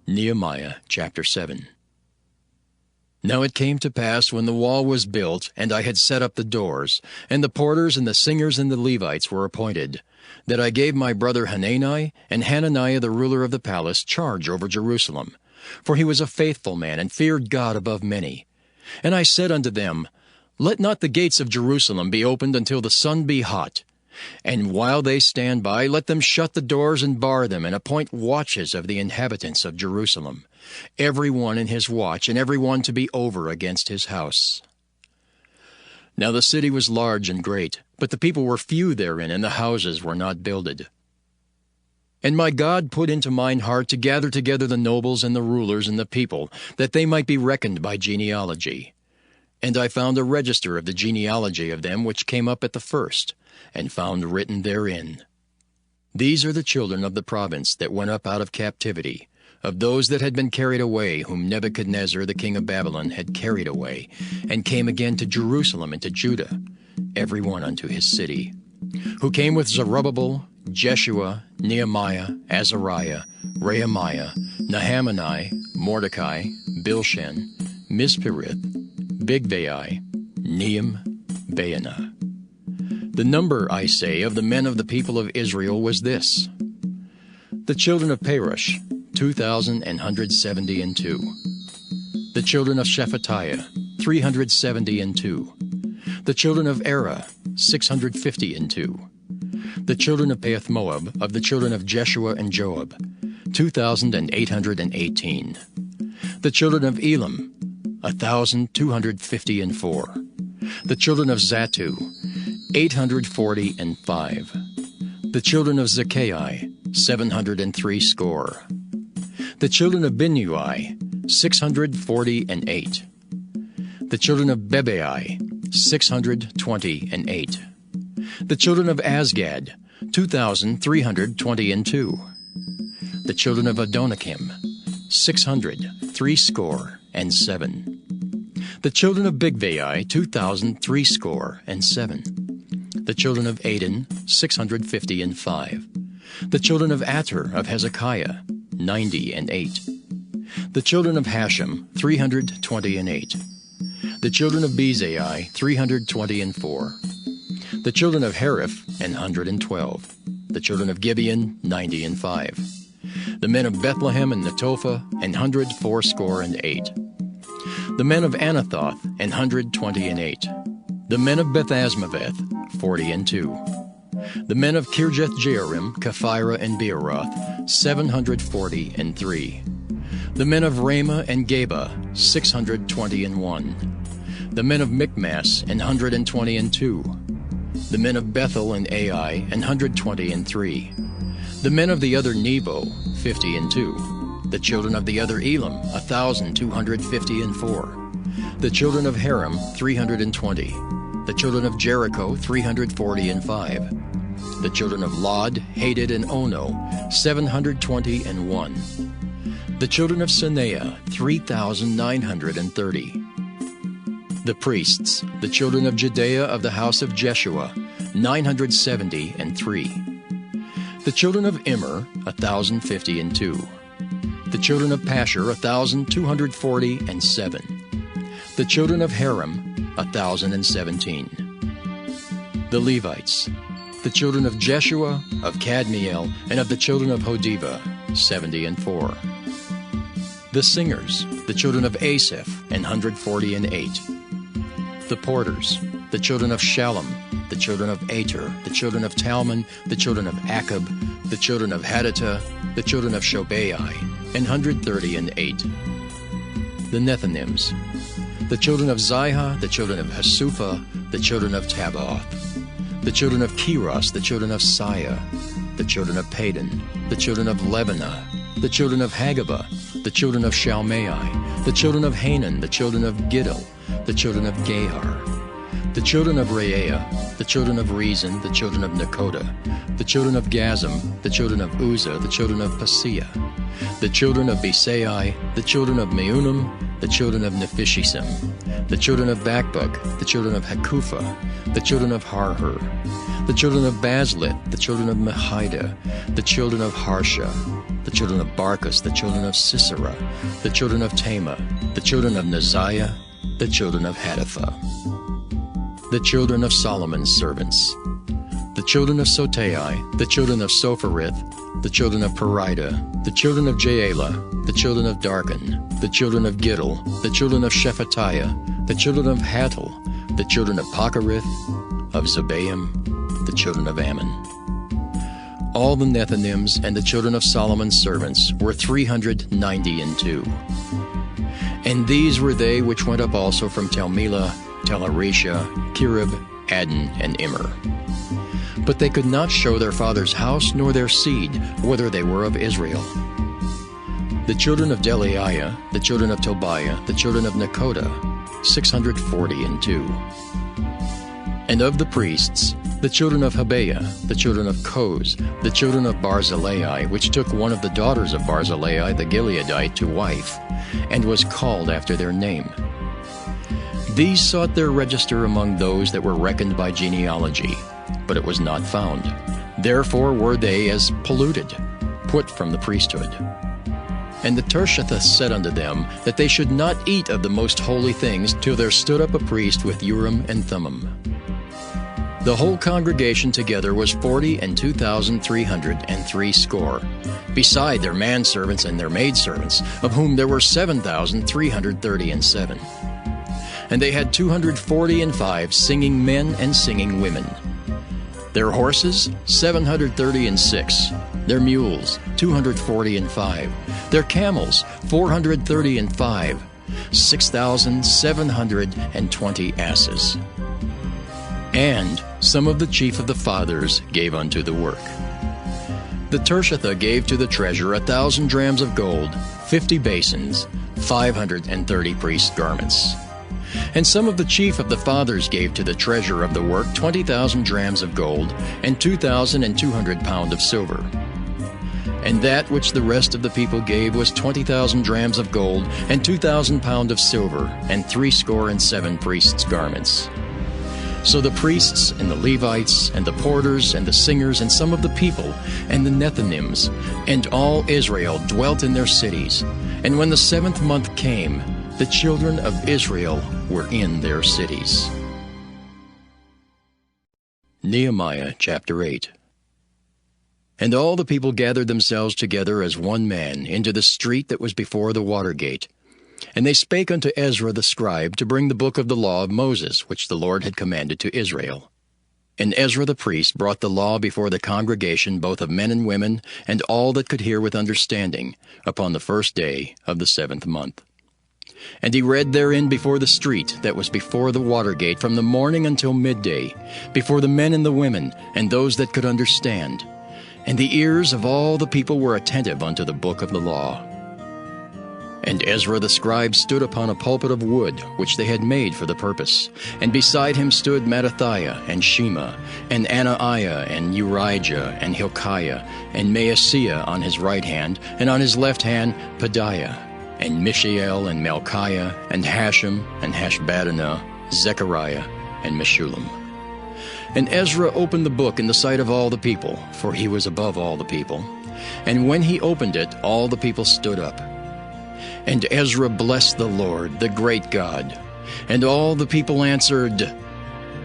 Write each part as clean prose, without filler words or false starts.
Nehemiah chapter 7. Now it came to pass, when the wall was built, and I had set up the doors, and the porters and the singers and the Levites were appointed, that I gave my brother Hanani and Hananiah the ruler of the palace charge over Jerusalem. For he was a faithful man, and feared God above many. And I said unto them, Let not the gates of Jerusalem be opened until the sun be hot. And while they stand by, let them shut the doors and bar them, and appoint watches of the inhabitants of Jerusalem, every one in his watch, and every one to be over against his house. Now the city was large and great, but the people were few therein, and the houses were not builded. And my God put into mine heart to gather together the nobles and the rulers and the people, that they might be reckoned by genealogy. And I found a register of the genealogy of them which came up at the first, and found written therein, These are the children of the province that went up out of captivity, of those that had been carried away, whom Nebuchadnezzar the king of Babylon had carried away, and came again to Jerusalem and to Judah, every one unto his city, who came with Zerubbabel, Jeshua, Nehemiah, Azariah, Rehemiah, Nahamani, Mordecai, Bilshan, Mispirith, Bigvai, Nehem, Baanah. The number, I say, of the men of the people of Israel was this: the children of Perush, 2,172. The children of Shephatiah, 372. The children of Era, 652. The children of Pahath-Moab, of the children of Jeshua and Joab, 2,818. The children of Elam, 1,254. The children of Zattu, 845. The children of Zaccai, 703 score. The children of Binnui, 648. The children of Bebai, 628. The children of Azgad, 2,322. The children of Adonikim, 603 score and 7. The children of Bigvai, 2,003 score and 7. The children of Adin, 655. The children of Ater of Hezekiah, 98. The children of Hashem, 328. The children of Bezai, 324. The children of Hariph, 112. The children of Gibeon, 95. The men of Bethlehem and Netophah, 184 The men of Anathoth, 128. The men of Bethazmaveth, 42. The men of Kirjath-Jearim, Kephirah, and Beeroth, 743. The men of Ramah and Geba, 621. The men of Michmas, 122. The men of Bethel and Ai, 123. The men of the other Nebo, 52. The children of the other Elam, 1,254. The children of Haram, 320. The children of Jericho, 345. The children of Lod, Hadid, and Ono, 721. The children of Sanea, 3,930. The priests, the children of Judea of the house of Jeshua, 973. The children of Immer, 1,052. The children of Pashur, 1,247. The children of Haram, 1,017. The Levites, the children of Jeshua, of Kadmiel, and of the children of Hodiva, 74. The singers, the children of Asaph, 148. The porters, the children of Shallum, the children of Ater, the children of Talmon, the children of Akab, the children of Hadattah, the children of Shobai, 138. The Nethinims, the children of Ziha, the children of Hasupha, the children of Tabbaoth, the children of Keros, the children of Siah, the children of Padon, the children of Lebanah, the children of Hagabah, the children of Shalmai, the children of Hanan, the children of Giddel, the children of Gahar, the children of Reaiah, the children of Rezin, the children of Nekoda, the children of Gazam, the children of Uzzah, the children of Paseah, the children of Besai, the children of Meunim, the children of Nephishisim, the children of Bakbuk, the children of Hakupha, the children of Harhur, the children of Bazlith, the children of Mehida, the children of Harsha, the children of Barcus, the children of Sisera, the children of Tema, the children of Neziah, the children of Hatipha, the children of Solomon's servants, the children of Sotai, the children of Sopherith, the children of Perida, the children of Jaela, the children of Darkon, the children of Giddel, the children of Shephatiah, the children of Hattil, the children of Pochereth, of Zebaim, the children of Ammon. All the Nethinims and the children of Solomon's servants were 392. And these were they which went up also from Telmelah, Tel-Harisha, Kirib, Adon, and Immer. But they could not show their father's house nor their seed, whether they were of Israel. The children of Delaiah, the children of Tobiah, the children of Nekoda, 642. And of the priests, the children of Habeah, the children of Koz, the children of Barzillai, which took one of the daughters of Barzillai the Gileadite to wife, and was called after their name. These sought their register among those that were reckoned by genealogy, but it was not found. Therefore were they as polluted, put from the priesthood. And the Tirshatha said unto them that they should not eat of the most holy things till there stood up a priest with Urim and Thummim. The whole congregation together was 42,303 score, beside their manservants and their maidservants, of whom there were 7,337. And they had 245 singing men and singing women. Their horses, 736. Their mules, 245. Their camels, 435. 6,720 asses. And some of the chief of the fathers gave unto the work. The Tirshatha gave to the treasure 1,000 drams of gold, 50 basins, 530 priests' garments. And some of the chief of the fathers gave to the treasure of the work 20,000 drams of gold, and 2,200 pound of silver. And that which the rest of the people gave was 20,000 drams of gold, and 2,000 pound of silver, and 67 priests' garments. So the priests and the Levites and the porters and the singers and some of the people and the Nethinims and all Israel dwelt in their cities. And when the 7th month came, the children of Israel were in their cities. Nehemiah chapter 8. And all the people gathered themselves together as one man into the street that was before the water gate. And they spake unto Ezra the scribe to bring the book of the law of Moses, which the Lord had commanded to Israel. And Ezra the priest brought the law before the congregation, both of men and women, and all that could hear with understanding, upon the 1st day of the 7th month. And he read therein before the street that was before the water gate from the morning until midday, before the men and the women, and those that could understand. And the ears of all the people were attentive unto the book of the law. And Ezra the scribe stood upon a pulpit of wood, which they had made for the purpose. And beside him stood Mattithiah, and Shema, and Anaiah, and Urijah, and Hilkiah, and Maaseiah on his right hand, and on his left hand Pedaiah, and Mishael, and Malchiah, and Hashem, and Hashbaddanah, Zechariah, and Meshullam. And Ezra opened the book in the sight of all the people, for he was above all the people. And when he opened it, all the people stood up. And Ezra blessed the Lord, the great God. And all the people answered,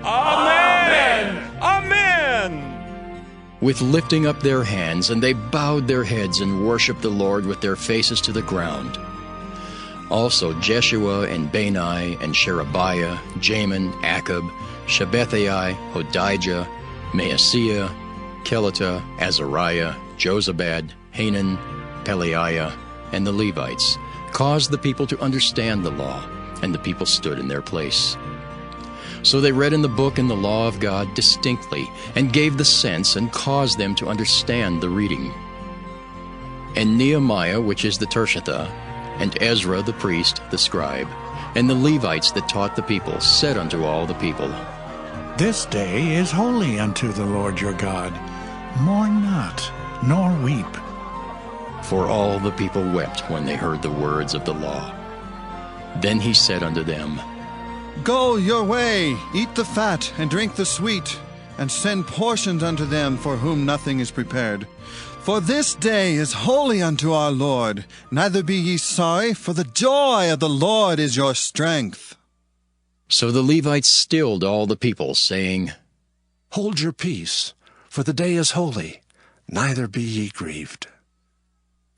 Amen! Amen! With lifting up their hands, and they bowed their heads and worshipped the Lord with their faces to the ground. Also Jeshua and Bani and Sherebiah, Jamin, Akab, Shabbethai, Hodijah, Maaseiah, Kelita, Azariah, Jozabad, Hanan, Pelaiah, and the Levites, caused the people to understand the law, and the people stood in their place. So they read in the book and the law of God distinctly, and gave the sense, and caused them to understand the reading. And Nehemiah, which is the Tirshatha, and Ezra the priest, the scribe, and the Levites that taught the people, said unto all the people, This day is holy unto the Lord your God. Mourn not, nor weep. For all the people wept when they heard the words of the law. Then he said unto them, Go your way, eat the fat, and drink the sweet. and send portions unto them for whom nothing is prepared. For this day is holy unto our Lord. Neither be ye sorry, for the joy of the Lord is your strength. So the Levites stilled all the people, saying, Hold your peace, for the day is holy, neither be ye grieved.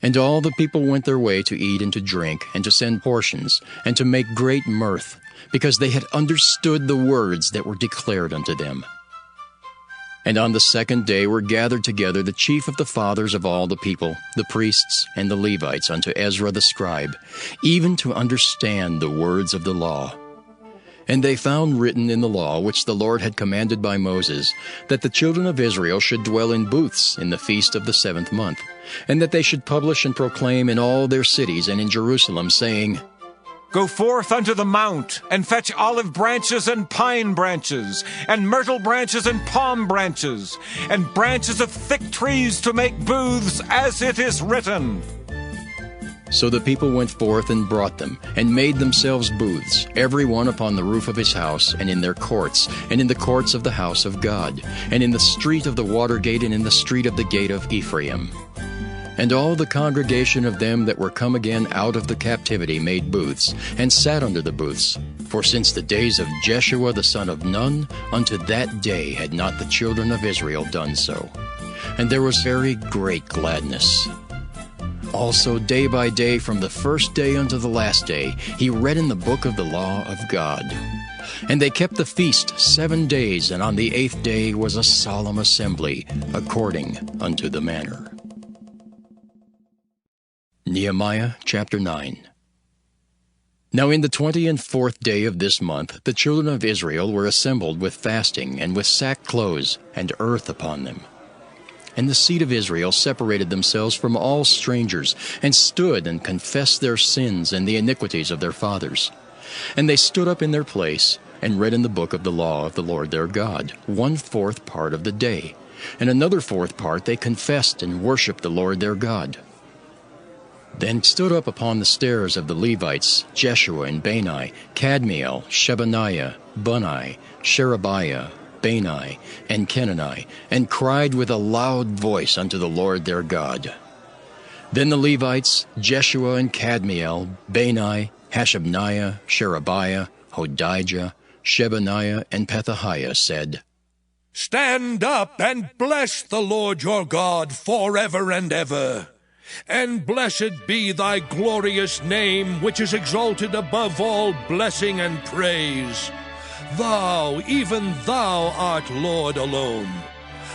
And all the people went their way to eat and to drink, and to send portions, and to make great mirth, because they had understood the words that were declared unto them. And on the second day were gathered together the chief of the fathers of all the people, the priests and the Levites, unto Ezra the scribe, even to understand the words of the law. And they found written in the law, which the Lord had commanded by Moses, that the children of Israel should dwell in booths in the feast of the 7th month, and that they should publish and proclaim in all their cities and in Jerusalem, saying, Go forth unto the mount, and fetch olive branches and pine branches, and myrtle branches and palm branches, and branches of thick trees to make booths, as it is written. So the people went forth and brought them, and made themselves booths, every one upon the roof of his house, and in their courts, and in the courts of the house of God, and in the street of the water gate, and in the street of the gate of Ephraim. And all the congregation of them that were come again out of the captivity made booths, and sat under the booths. For since the days of Jeshua the son of Nun, unto that day had not the children of Israel done so. And there was very great gladness. Also day by day, from the first day unto the last day, he read in the book of the law of God. And they kept the feast 7 days, and on the 8th day was a solemn assembly, according unto the manner. Nehemiah chapter 9. Now in the 24th day of this month the children of Israel were assembled with fasting, and with sackcloths and earth upon them. And the seed of Israel separated themselves from all strangers, and stood and confessed their sins and the iniquities of their fathers. And they stood up in their place, and read in the book of the law of the Lord their God, 1/4 part of the day. And another 4th part they confessed and worshipped the Lord their God. Then stood up upon the stairs of the Levites Jeshua and Bani, Kadmiel, Shebaniah, Bunni, Sherebiah, Bani, and Kenani, and cried with a loud voice unto the Lord their God. Then the Levites, Jeshua and Kadmiel, Bani, Hashabniah, Sherebiah, Hodijah, Shebaniah, and Pethahiah said, Stand up and bless the Lord your God forever and ever. And blessed be thy glorious name, which is exalted above all blessing and praise. Thou, even thou, art Lord alone.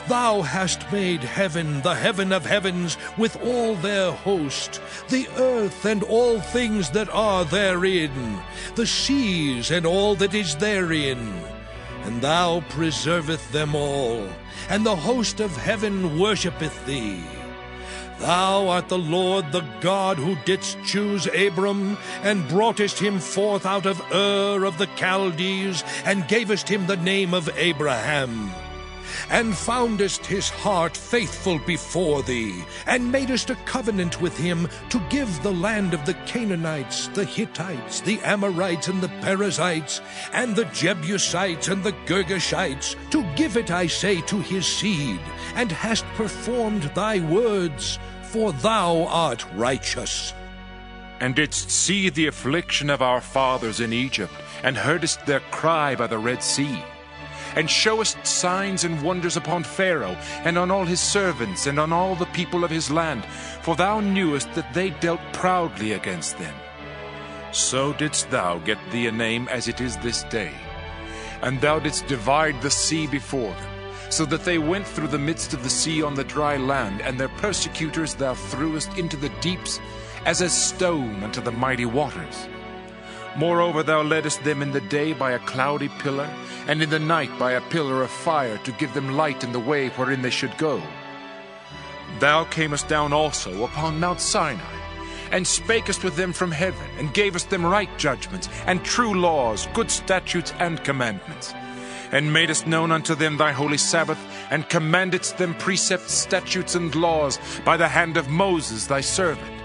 Thou hast made heaven, the heaven of heavens, with all their host, the earth and all things that are therein, the seas and all that is therein. And thou preserveth them all, and the host of heaven worshippeth thee. Thou art the Lord, the God who didst choose Abram, and broughtest him forth out of Ur of the Chaldees, and gavest him the name of Abraham. And foundest his heart faithful before thee, and madest a covenant with him to give the land of the Canaanites, the Hittites, the Amorites, and the Perizzites, and the Jebusites, and the Girgashites, to give it, I say, to his seed, and hast performed thy words, for thou art righteous. And didst see the affliction of our fathers in Egypt, and heardest their cry by the Red Sea, and showest signs and wonders upon Pharaoh, and on all his servants, and on all the people of his land, for thou knewest that they dealt proudly against them. So didst thou get thee a name as it is this day. And thou didst divide the sea before them, so that they went through the midst of the sea on the dry land, and their persecutors thou threwest into the deeps, as a stone unto the mighty waters. Moreover, thou leddest them in the day by a cloudy pillar, and in the night by a pillar of fire, to give them light in the way wherein they should go. Thou camest down also upon Mount Sinai, and spakest with them from heaven, and gavest them right judgments, and true laws, good statutes, and commandments, and madest known unto them thy holy Sabbath, and commandedst them precepts, statutes, and laws by the hand of Moses thy servant,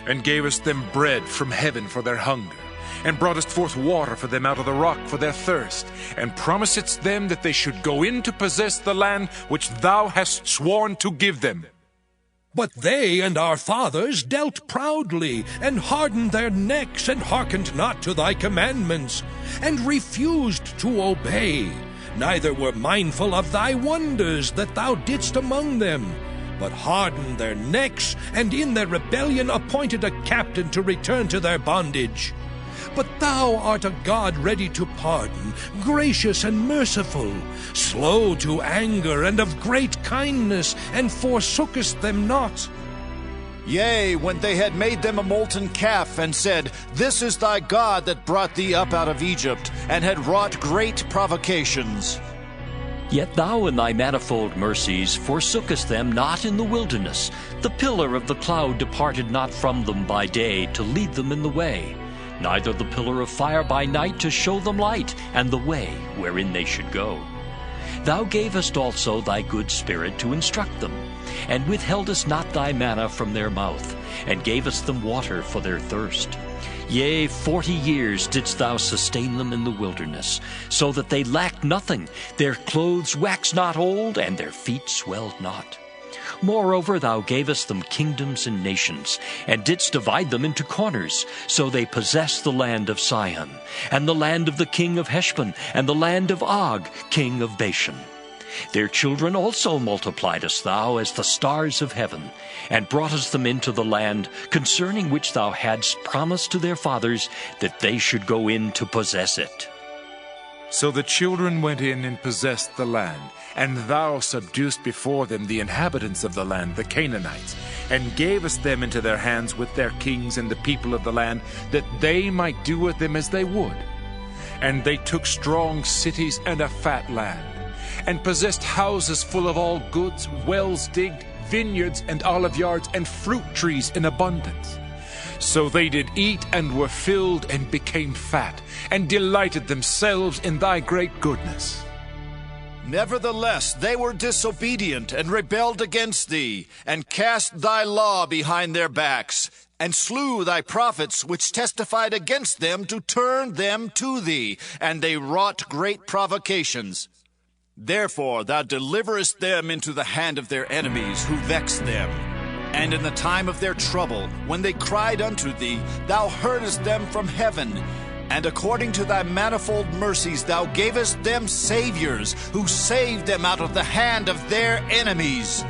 and gavest them bread from heaven for their hunger, and broughtest forth water for them out of the rock for their thirst, and promisedst them that they should go in to possess the land which thou hast sworn to give them. But they and our fathers dealt proudly, and hardened their necks, and hearkened not to thy commandments, and refused to obey, neither were mindful of thy wonders that thou didst among them, but hardened their necks, and in their rebellion appointed a captain to return to their bondage. But thou art a God ready to pardon, gracious and merciful, slow to anger, and of great kindness, and forsookest them not. Yea, when they had made them a molten calf, and said, This is thy God that brought thee up out of Egypt, and had wrought great provocations. Yet thou in thy manifold mercies forsookest them not in the wilderness. The pillar of the cloud departed not from them by day to lead them in the way, neither the pillar of fire by night to show them light, and the way wherein they should go. Thou gavest also thy good Spirit to instruct them, and withheldest not thy manna from their mouth, and gavest them water for their thirst. Yea, 40 years didst thou sustain them in the wilderness, so that they lacked nothing. Their clothes waxed not old, and their feet swelled not. Moreover, thou gavest them kingdoms and nations, and didst divide them into corners. So they possessed the land of Sihon, and the land of the king of Heshbon, and the land of Og, king of Bashan. Their children also multipliedest thou as the stars of heaven, and broughtest them into the land concerning which thou hadst promised to their fathers that they should go in to possess it. So the children went in and possessed the land, and thou subduedst before them the inhabitants of the land, the Canaanites, and gavest them into their hands with their kings and the people of the land, that they might do with them as they would. And they took strong cities and a fat land, and possessed houses full of all goods, wells digged, vineyards and olive yards, and fruit trees in abundance. So they did eat and were filled and became fat, and delighted themselves in thy great goodness. Nevertheless, they were disobedient, and rebelled against thee, and cast thy law behind their backs, and slew thy prophets, which testified against them to turn them to thee, and they wrought great provocations. Therefore thou deliverest them into the hand of their enemies, who vexed them. And in the time of their trouble, when they cried unto thee, thou heardest them from heaven. And according to thy manifold mercies thou gavest them saviors, who saved them out of the hand of their enemies.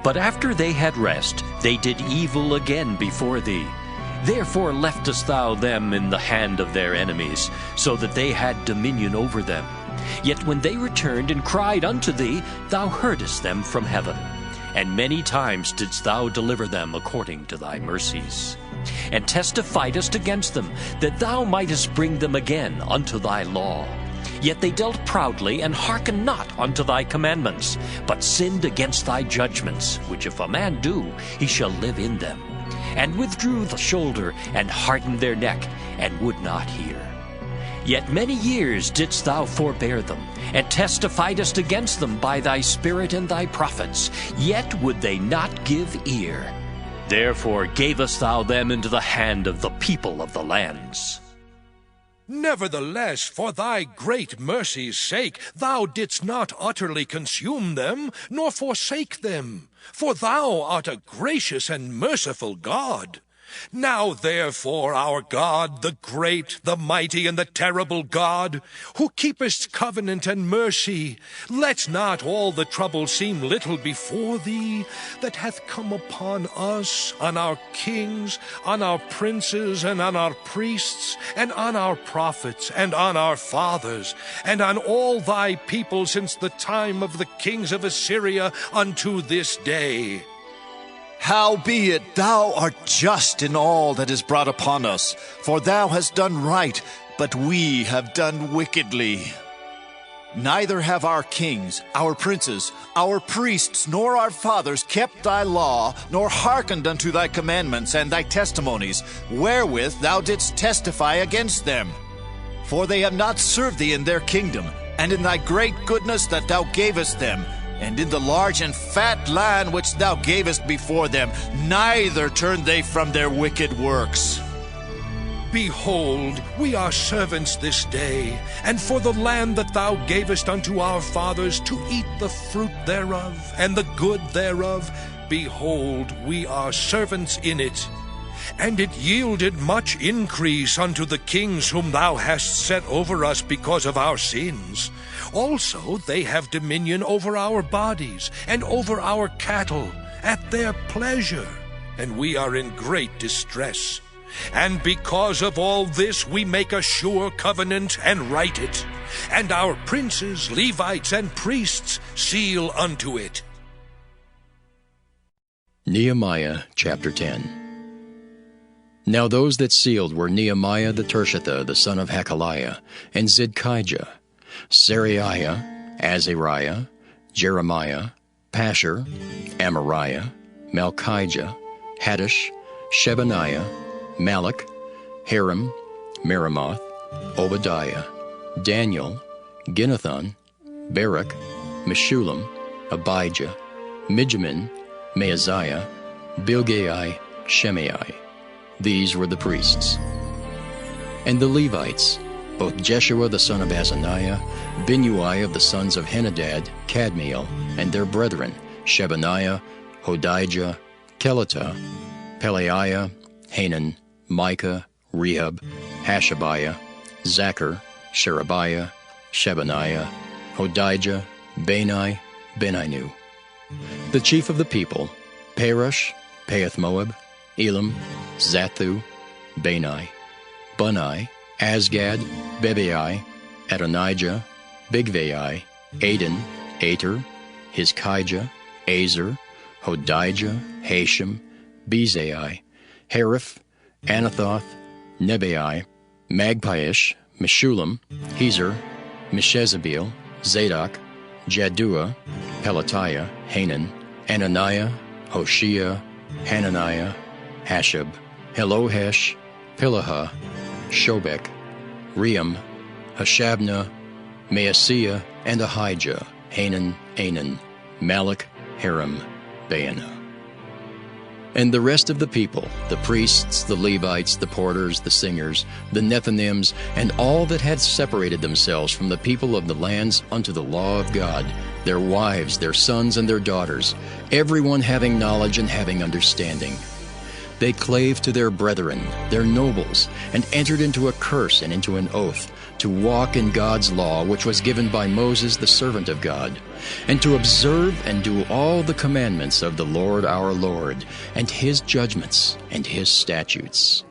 But after they had rest, they did evil again before thee. Therefore leftest thou them in the hand of their enemies, so that they had dominion over them. Yet when they returned and cried unto thee, thou heardest them from heaven. And many times didst thou deliver them according to thy mercies, and testifiedest against them, that thou mightest bring them again unto thy law. Yet they dealt proudly, and hearkened not unto thy commandments, but sinned against thy judgments, which if a man do, he shall live in them, and withdrew the shoulder, and hardened their neck, and would not hear. Yet many years didst thou forbear them, and testifiedest against them by thy Spirit and thy prophets, yet would they not give ear. Therefore gavest thou them into the hand of the people of the lands. Nevertheless, for thy great mercy's sake, thou didst not utterly consume them, nor forsake them. For thou art a gracious and merciful God. Now therefore, our God, the great, the mighty, and the terrible God, who keepest covenant and mercy, let not all the trouble seem little before thee, that hath come upon us, on our kings, on our princes, and on our priests, and on our prophets, and on our fathers, and on all thy people since the time of the kings of Assyria unto this day. Howbeit thou art just in all that is brought upon us, for thou hast done right, but we have done wickedly. Neither have our kings, our princes, our priests, nor our fathers kept thy law, nor hearkened unto thy commandments and thy testimonies, wherewith thou didst testify against them. For they have not served thee in their kingdom, and in thy great goodness that thou gavest them, and in the large and fat land which thou gavest before them, neither turned they from their wicked works. Behold, we are servants this day, and for the land that thou gavest unto our fathers to eat the fruit thereof, and the good thereof, behold, we are servants in it. And it yielded much increase unto the kings whom thou hast set over us because of our sins. Also they have dominion over our bodies, and over our cattle, at their pleasure, and we are in great distress. And because of all this we make a sure covenant and write it, and our princes, Levites, and priests seal unto it. Nehemiah chapter 10. Now those that sealed were Nehemiah the Tirshatha, the son of Hakaliah, and Zidkijah, Seraiah, Azariah, Jeremiah, Pashur, Amariah, Malchijah, Haddish, Shebaniah, Malach, Haram, Meremoth, Obadiah, Daniel, Ginnethon, Barak, Meshullam, Abijah, Mijamin, Maaziah, Bilgai, Shemai. These were the priests. And the Levites, both Jeshua the son of Azaniah, Binnui of the sons of Henadad, Kadmiel, and their brethren, Shebaniah, Hodijah, Kelita, Pelaiah, Hanan, Micah, Rehab, Hashabiah, Zachar, Sherebiah, Shebaniah, Hodijah, Bani, Beninu. The chief of the people, Perush, Pahath-Moab, Elam, Zathu, Bani, Bunai, Asgad, Bebai, Adonijah, Bigvai, Aden, Ater, Hizkijah, Azer, Hodijah, Hashem, Bezai, Hariph, Anathoth, Nebai, Magpiish, Meshullam, Hezer, Meshezabeel, Zadok, Jaddua, Pelatiah, Hanan, Ananiah, Hoshea, Hananiah, Hashab, Helohesh, Pilaha, Shobek, Ream, Hashabnah, Maaseiah, and Ahijah, Hanan, Anan, Malach, Haram, Baanah. And the rest of the people, the priests, the Levites, the porters, the singers, the Nethinims, and all that had separated themselves from the people of the lands unto the law of God, their wives, their sons, and their daughters, everyone having knowledge and having understanding. They clave to their brethren, their nobles, and entered into a curse and into an oath, to walk in God's law which was given by Moses the servant of God, and to observe and do all the commandments of the Lord our Lord, and his judgments and his statutes.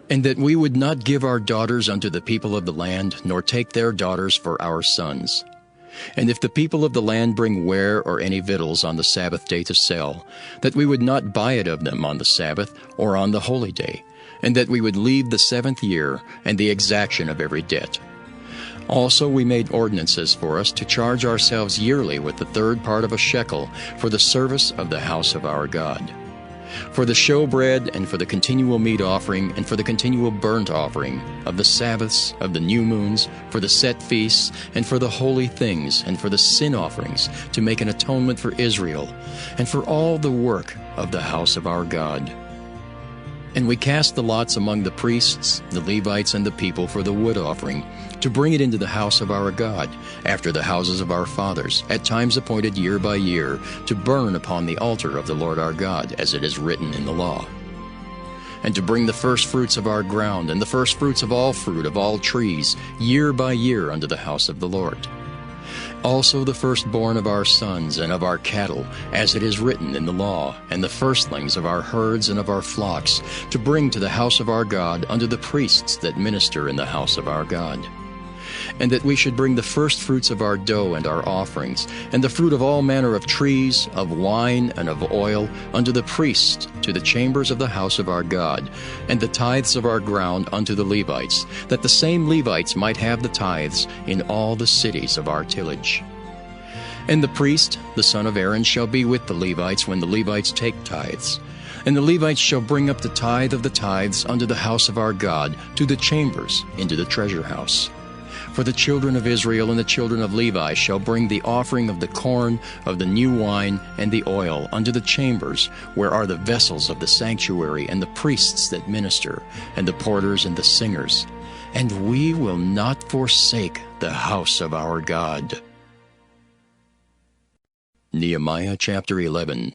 And that we would not give our daughters unto the people of the land, nor take their daughters for our sons. And if the people of the land bring ware or any victuals on the Sabbath day to sell, that we would not buy it of them on the Sabbath or on the holy day, and that we would leave the 7th year and the exaction of every debt. Also we made ordinances for us to charge ourselves yearly with the 3rd part of a shekel for the service of the house of our God. For the showbread, and for the continual meat offering, and for the continual burnt offering, of the Sabbaths, of the new moons, for the set feasts, and for the holy things, and for the sin offerings, to make an atonement for Israel, and for all the work of the house of our God. And we cast the lots among the priests, the Levites, and the people for the wood offering, to bring it into the house of our God, after the houses of our fathers, at times appointed year by year, to burn upon the altar of the Lord our God, as it is written in the law. And to bring the firstfruits of our ground, and the firstfruits of all fruit of all trees, year by year unto the house of the Lord. Also the firstborn of our sons and of our cattle, as it is written in the law, and the firstlings of our herds and of our flocks, to bring to the house of our God unto the priests that minister in the house of our God. And that we should bring the firstfruits of our dough and our offerings, and the fruit of all manner of trees, of wine, and of oil, unto the priests, to the chambers of the house of our God, and the tithes of our ground unto the Levites, that the same Levites might have the tithes in all the cities of our tillage. And the priest, the son of Aaron, shall be with the Levites when the Levites take tithes. And the Levites shall bring up the tithe of the tithes unto the house of our God, to the chambers, into the treasure house. For the children of Israel and the children of Levi shall bring the offering of the corn, of the new wine, and the oil unto the chambers, where are the vessels of the sanctuary, and the priests that minister, and the porters and the singers. And we will not forsake the house of our God. Nehemiah chapter 11.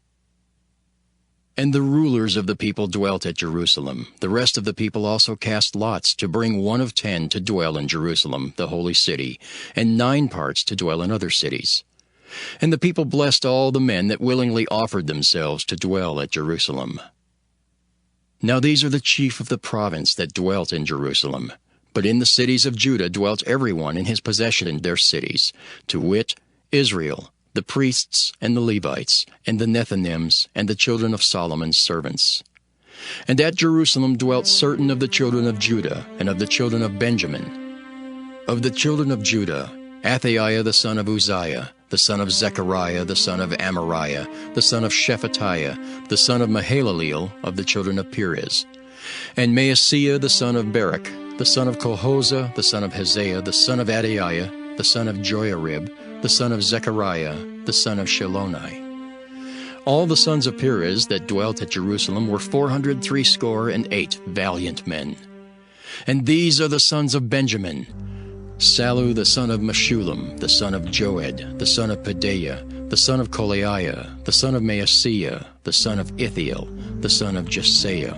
And the rulers of the people dwelt at Jerusalem. The rest of the people also cast lots to bring 1 of 10 to dwell in Jerusalem, the holy city, and 9 parts to dwell in other cities. And the people blessed all the men that willingly offered themselves to dwell at Jerusalem. Now these are the chief of the province that dwelt in Jerusalem. But in the cities of Judah dwelt everyone in his possession in their cities, to wit, Israel, the priests and the Levites, and the Nethinims, and the children of Solomon's servants. And at Jerusalem dwelt certain of the children of Judah, and of the children of Benjamin. Of the children of Judah, Athaiah the son of Uzziah, the son of Zechariah, the son of Amariah, the son of Shephatiah, the son of Mahalaleel, of the children of Perez. And Maaseiah the son of Barak, the son of Colhozah, the son of Hosea, the son of Adaiah, the son of Joiarib, the son of Zechariah, the son of Shiloni. All the sons of Perez that dwelt at Jerusalem were 468 valiant men. And these are the sons of Benjamin: Sallu the son of Meshullam, the son of Joed, the son of Pedaiah, the son of Kolaiah, the son of Maaseiah, the son of Ithiel, the son of Jesaiah.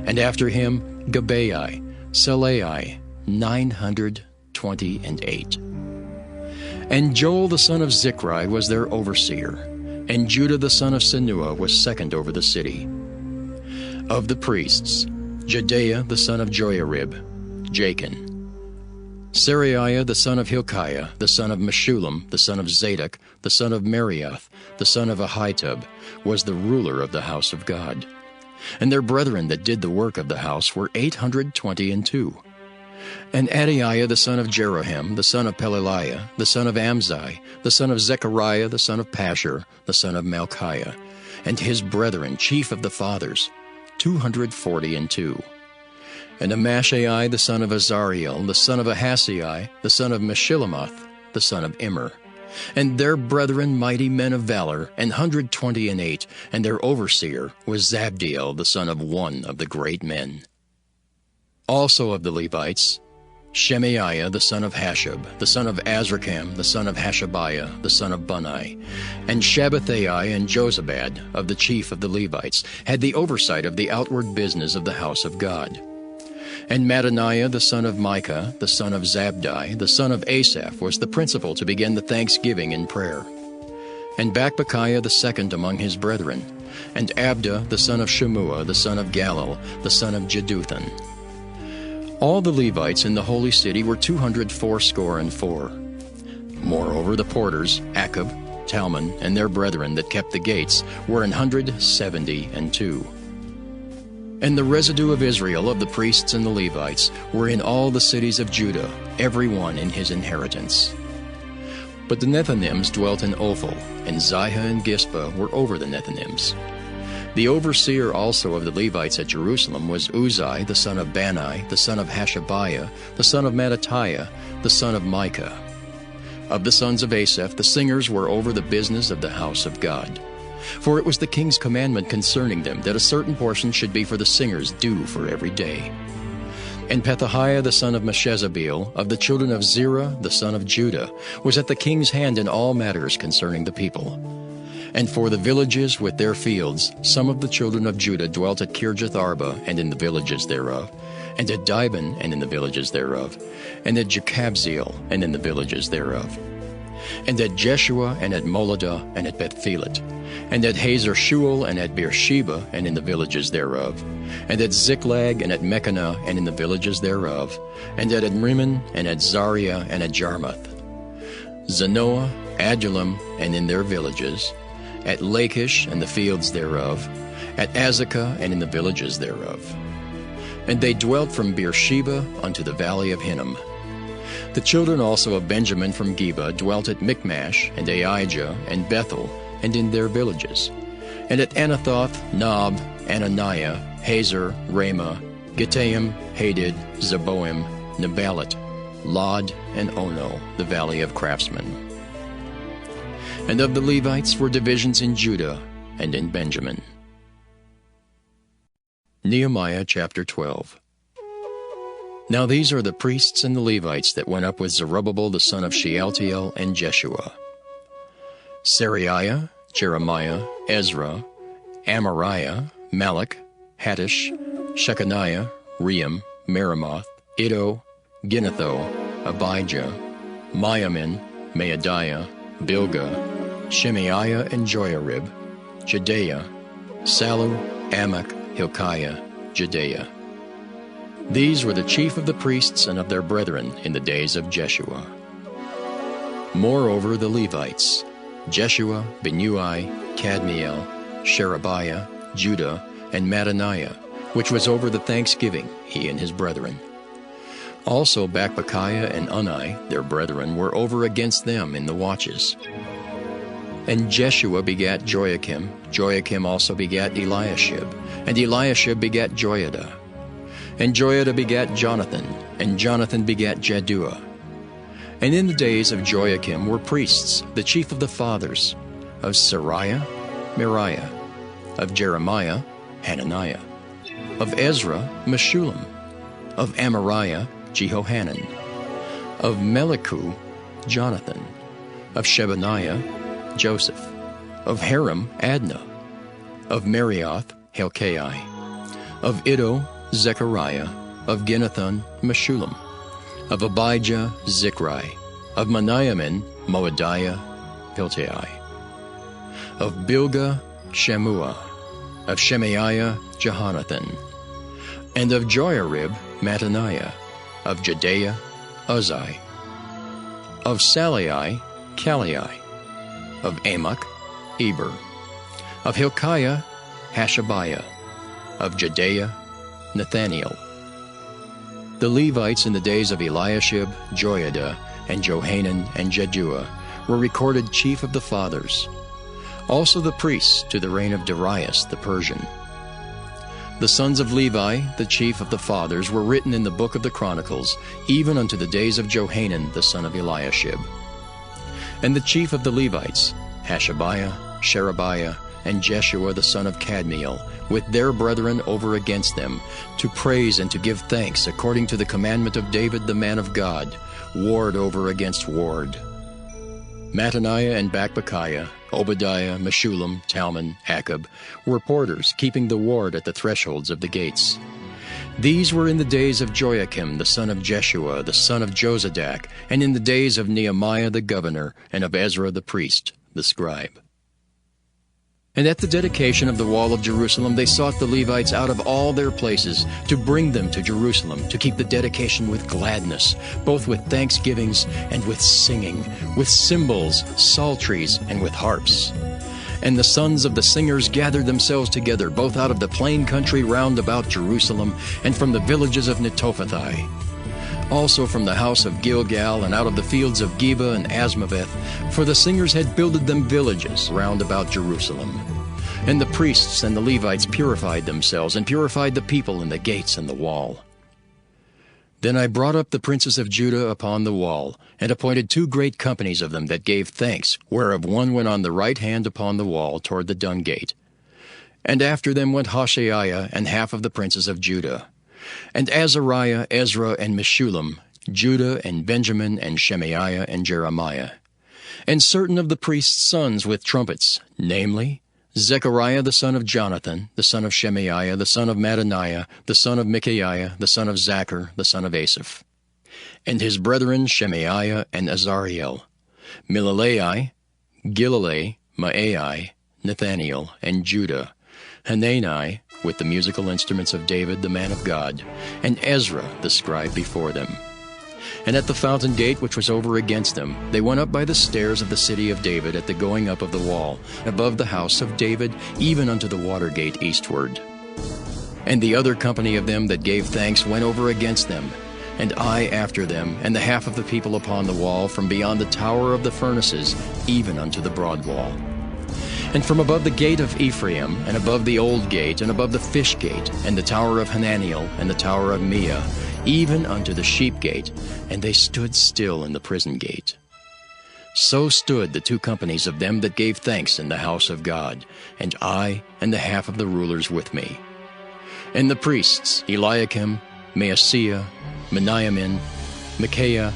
And after him Gabai, Salai, 928. And Joel the son of Zichri was their overseer, and Judah the son of Senua was second over the city. Of the priests, Jedaiah the son of Joiarib, Jachin. Seraiah the son of Hilkiah, the son of Meshullam, the son of Zadok, the son of Merioth, the son of Ahitub, was the ruler of the house of God. And their brethren that did the work of the house were 822. And Adaiah the son of Jeroham, the son of Pelaliah, the son of Amzai, the son of Zechariah, the son of Pashur, the son of Malchiah, and his brethren, chief of the fathers, 242. And Amashai the son of Azariel, the son of Ahasai, the son of Meshillemoth, the son of Immer, and their brethren mighty men of valor, 128, and their overseer was Zabdiel the son of one of the great men. Also of the Levites, Shemaiah the son of Hashab, the son of Azrikam, the son of Hashabiah, the son of Bunai, and Shabbathai and Jozabad, of the chief of the Levites, had the oversight of the outward business of the house of God. And Mattaniah the son of Micah, the son of Zabdi, the son of Asaph, was the principal to begin the thanksgiving in prayer. And Bakbukiah the second among his brethren, and Abda the son of Shemua, the son of Galal, the son of Jeduthun. All the Levites in the holy city were 284. Moreover, the porters, Akub, Talmon, and their brethren that kept the gates, were 172. And the residue of Israel, of the priests and the Levites, were in all the cities of Judah, every one in his inheritance. But the Nethinims dwelt in Ophel, and Zihah and Gispa were over the Nethinims. The overseer also of the Levites at Jerusalem was Uzzi the son of Bani, the son of Hashabiah, the son of Mattatiah, the son of Micah. Of the sons of Asaph, the singers were over the business of the house of God. For it was the king's commandment concerning them that a certain portion should be for the singers due for every day. And Pethahiah the son of Meshezabeel, of the children of Zerah the son of Judah, was at the king's hand in all matters concerning the people. And for the villages with their fields, some of the children of Judah dwelt at Kirjath Arba and in the villages thereof, and at Dibon and in the villages thereof, and at Jekabzeel and in the villages thereof, and at Jeshua and at Moladah and at Bethphelet, and at Hazer Shual and at Beersheba and in the villages thereof, and at Ziklag and at Mechanah and in the villages thereof, and at Adrimmon and at Zaria and at Jarmuth, Zanoah, Adullam and in their villages, at Lachish and the fields thereof, at Azekah and in the villages thereof. And they dwelt from Beersheba unto the valley of Hinnom. The children also of Benjamin from Geba dwelt at Michmash, and Aijah, and Bethel, and in their villages. And at Anathoth, Nob, Ananiah, Hazer, Ramah, Gittaim, Hadid, Zeboim, Nebalat, Lod, and Ono, the valley of craftsmen. And of the Levites were divisions in Judah and in Benjamin. Nehemiah chapter 12. Now these are the priests and the Levites that went up with Zerubbabel the son of Shealtiel and Jeshua: Seraiah, Jeremiah, Ezra, Amariah, Malach, Hattush, Shechaniah, Ream, Meremoth, Iddo, Ginnetho, Abijah, Miamin, Maadiah, Bilgah, Shemaiah and Joiarib, Jedaiah, Sallu, Amok, Hilkiah, Jedaiah. These were the chief of the priests and of their brethren in the days of Jeshua. Moreover the Levites: Jeshua, Binnui, Kadmiel, Sherebiah, Judah, and Mattaniah, which was over the thanksgiving, he and his brethren. Also Bakbukiah and Unni, their brethren, were over against them in the watches. And Jeshua begat Joachim, Joachim also begat Eliashib, and Eliashib begat Joiada. And Joiada begat Jonathan, and Jonathan begat Jaddua. And in the days of Joachim were priests, the chief of the fathers: of Seraiah, Meriah; of Jeremiah, Hananiah; of Ezra, Meshullam; of Amariah, Jehohanan; of Melichu, Jonathan; of Shebaniah, Joseph; of Haram, Adnah; of Merioth, Helkai; of Iddo, Zechariah; of Ginnethon, Meshullam; of Abijah, Zichri; of Meniamin, Moadiah, Piltai; of Bilgah, Shammua; of Shemaiah, Jehonathan; and of Joiarib, Mattaniah; of Jedaiah, Uzzi; of Salai, Kalai; of Amok, Eber; of Hilkiah, Hashabiah; of Jedaiah, Nathaniel. The Levites in the days of Eliashib, Joiada, and Johanan, and Jaddua were recorded chief of the fathers. Also the priests to the reign of Darius the Persian. The sons of Levi, the chief of the fathers, were written in the book of the Chronicles, even unto the days of Johanan the son of Eliashib. And the chief of the Levites, Hashabiah, Sherebiah, and Jeshua the son of Kadmiel, with their brethren over against them, to praise and to give thanks according to the commandment of David the man of God, ward over against ward. Mattaniah and Bakbukiah, Obadiah, Meshullam, Talmon, Akab, were porters, keeping the ward at the thresholds of the gates. These were in the days of Joachim the son of Jeshua, the son of Josadak, and in the days of Nehemiah the governor, and of Ezra the priest, the scribe. And at the dedication of the wall of Jerusalem they sought the Levites out of all their places to bring them to Jerusalem, to keep the dedication with gladness, both with thanksgivings and with singing, with cymbals, psalteries, and with harps. And the sons of the singers gathered themselves together, both out of the plain country round about Jerusalem, and from the villages of Netophathi. Also from the house of Gilgal, and out of the fields of Geba and Asmaveth, for the singers had builded them villages round about Jerusalem. And the priests and the Levites purified themselves, and purified the people and the gates and the wall. Then I brought up the princes of Judah upon the wall, and appointed 2 great companies of them that gave thanks, whereof one went on the right hand upon the wall toward the dung gate. And after them went Hoshaiah and half of the princes of Judah. And Azariah, Ezra, and Meshullam, Judah and Benjamin, and Shemaiah and Jeremiah. And certain of the priests' sons with trumpets, namely, Zechariah the son of Jonathan, the son of Shemaiah, the son of Mattaniah, the son of Micaiah, the son of Zachar, the son of Asaph. And his brethren Shemaiah and Azariel, Milalai, Gilalai, Maai, Nathaniel, and Judah, Hanani, with the musical instruments of David the man of God, and Ezra the scribe before them. And at the fountain gate which was over against them, they went up by the stairs of the city of David at the going up of the wall, above the house of David, even unto the water gate eastward. And the other company of them that gave thanks went over against them, and I after them, and the half of the people upon the wall, from beyond the tower of the furnaces, even unto the broad wall. And from above the gate of Ephraim, and above the old gate, and above the fish gate, and the tower of Hananiel, and the tower of Meah, even unto the sheep gate, and they stood still in the prison gate. So stood the 2 companies of them that gave thanks in the house of God, and I and the half of the rulers with me. And the priests, Eliakim, Maaseiah, Meniamin, Micaiah,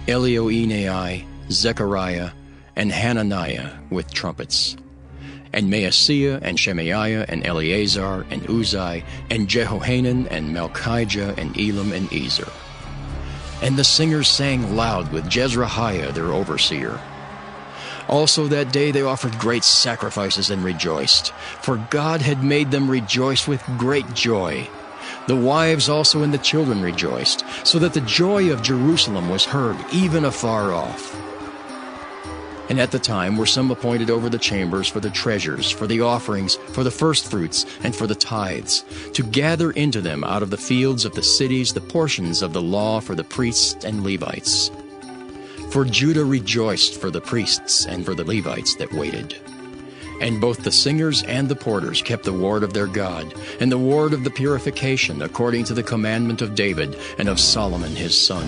Elioenai, Zechariah, and Hananiah with trumpets. And Maaseiah, and Shemaiah, and Eleazar, and Uzai, and Jehohanan, and Malchijah, and Elam, and Ezer. And the singers sang loud with Jezrahiah their overseer. Also that day they offered great sacrifices and rejoiced, for God had made them rejoice with great joy. The wives also and the children rejoiced, so that the joy of Jerusalem was heard even afar off. And at the time were some appointed over the chambers for the treasures, for the offerings, for the firstfruits, and for the tithes, to gather into them out of the fields of the cities the portions of the law for the priests and Levites. For Judah rejoiced for the priests and for the Levites that waited. And both the singers and the porters kept the ward of their God, and the ward of the purification, according to the commandment of David and of Solomon his son.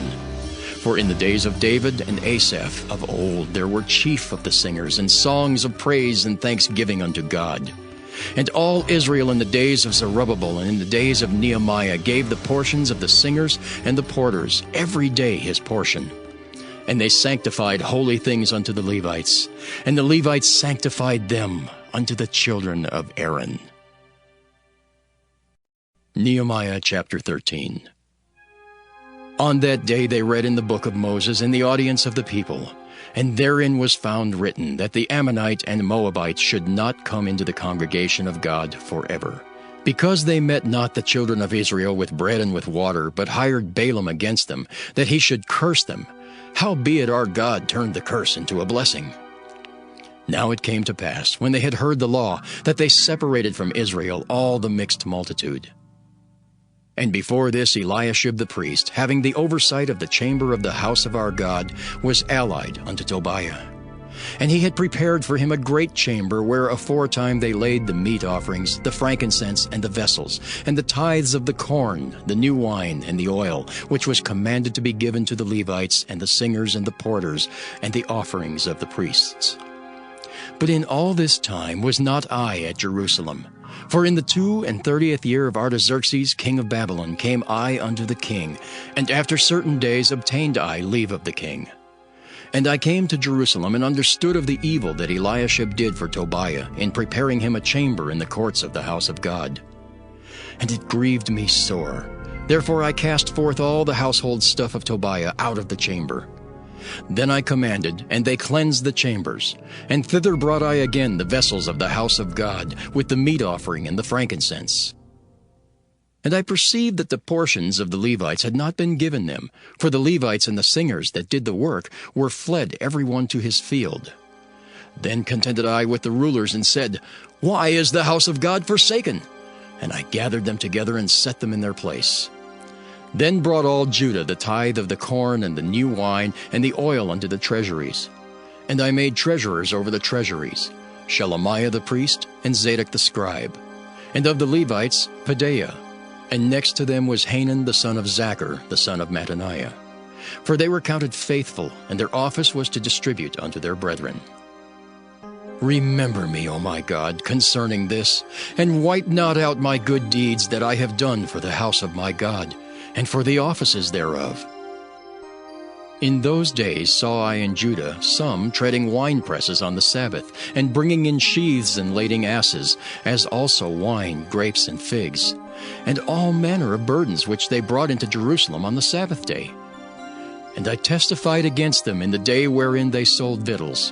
For in the days of David and Asaph of old there were chief of the singers, and songs of praise and thanksgiving unto God. And all Israel in the days of Zerubbabel and in the days of Nehemiah gave the portions of the singers and the porters every day his portion. And they sanctified holy things unto the Levites, and the Levites sanctified them unto the children of Aaron. Nehemiah chapter 13. On that day they read in the book of Moses in the audience of the people, and therein was found written that the Ammonite and Moabite should not come into the congregation of God forever, because they met not the children of Israel with bread and with water, but hired Balaam against them, that he should curse them. Howbeit our God turned the curse into a blessing. Now it came to pass, when they had heard the law, that they separated from Israel all the mixed multitude. And before this Eliashib the priest, having the oversight of the chamber of the house of our God, was allied unto Tobiah. And he had prepared for him a great chamber, where aforetime they laid the meat offerings, the frankincense, and the vessels, and the tithes of the corn, the new wine, and the oil, which was commanded to be given to the Levites, and the singers, and the porters, and the offerings of the priests. But in all this time was not I at Jerusalem. For in the 32 year of Artaxerxes king of Babylon came I unto the king, and after certain days obtained I leave of the king. And I came to Jerusalem, and understood of the evil that Eliashib did for Tobiah, in preparing him a chamber in the courts of the house of God. And it grieved me sore. Therefore I cast forth all the household stuff of Tobiah out of the chamber. Then I commanded, and they cleansed the chambers. And thither brought I again the vessels of the house of God, with the meat offering and the frankincense. And I perceived that the portions of the Levites had not been given them, for the Levites and the singers that did the work were fled every one to his field. Then contended I with the rulers, and said, Why is the house of God forsaken? And I gathered them together, and set them in their place. Then brought all Judah the tithe of the corn and the new wine and the oil unto the treasuries. And I made treasurers over the treasuries, Shelemiah the priest, and Zadok the scribe. And of the Levites, Pedaiah. And next to them was Hanan the son of Zachar, the son of Mattaniah. For they were counted faithful, and their office was to distribute unto their brethren. Remember me, O my God, concerning this, and wipe not out my good deeds that I have done for the house of my God, and for the offices thereof. In those days saw I in Judah some treading winepresses on the Sabbath, and bringing in sheaths and lading asses, as also wine, grapes, and figs, and all manner of burdens which they brought into Jerusalem on the Sabbath day. And I testified against them in the day wherein they sold victuals.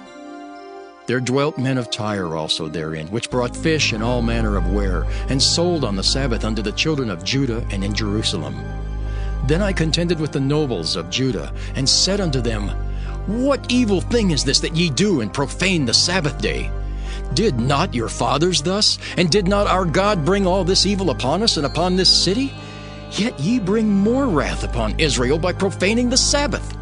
There dwelt men of Tyre also therein, which brought fish and all manner of ware, and sold on the Sabbath unto the children of Judah and in Jerusalem. Then I contended with the nobles of Judah, and said unto them, What evil thing is this that ye do, and profane the Sabbath day? Did not your fathers thus? And did not our God bring all this evil upon us and upon this city? Yet ye bring more wrath upon Israel by profaning the Sabbath.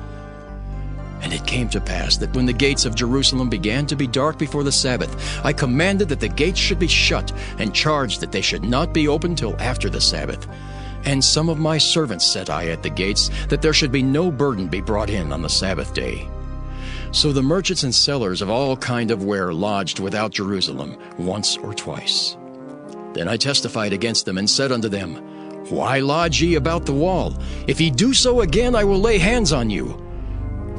And it came to pass that when the gates of Jerusalem began to be dark before the Sabbath, I commanded that the gates should be shut, and charged that they should not be opened till after the Sabbath. And some of my servants set I at the gates, that there should be no burden be brought in on the Sabbath day. So the merchants and sellers of all kind of ware lodged without Jerusalem once or twice. Then I testified against them, and said unto them, Why lodge ye about the wall? If ye do so again, I will lay hands on you.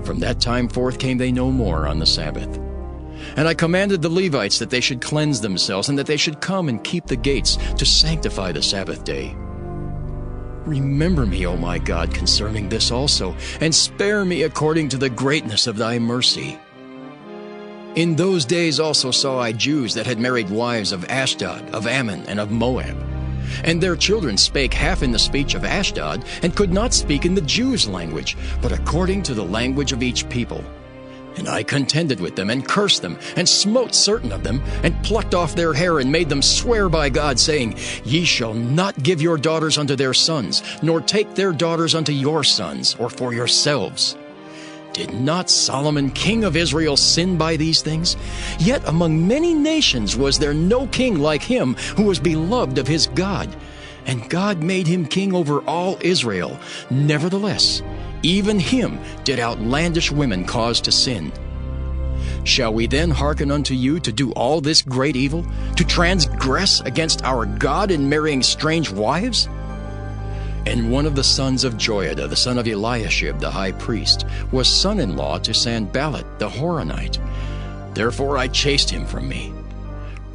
From that time forth came they no more on the Sabbath. And I commanded the Levites that they should cleanse themselves, and that they should come and keep the gates, to sanctify the Sabbath day. Remember me, O my God, concerning this also, and spare me according to the greatness of thy mercy. In those days also saw I Jews that had married wives of Ashdod, of Ammon, and of Moab. And their children spake half in the speech of Ashdod, and could not speak in the Jews' language, but according to the language of each people. And I contended with them, and cursed them, and smote certain of them, and plucked off their hair, and made them swear by God, saying, Ye shall not give your daughters unto their sons, nor take their daughters unto your sons, or for yourselves. Did not Solomon king of Israel sin by these things? Yet among many nations was there no king like him, who was beloved of his God. And God made him king over all Israel. Nevertheless, even him did outlandish women cause to sin. Shall we then hearken unto you to do all this great evil, to transgress against our God in marrying strange wives? And one of the sons of Joiada, the son of Eliashib, the high priest, was son-in-law to Sanballat the Horonite. Therefore I chased him from me.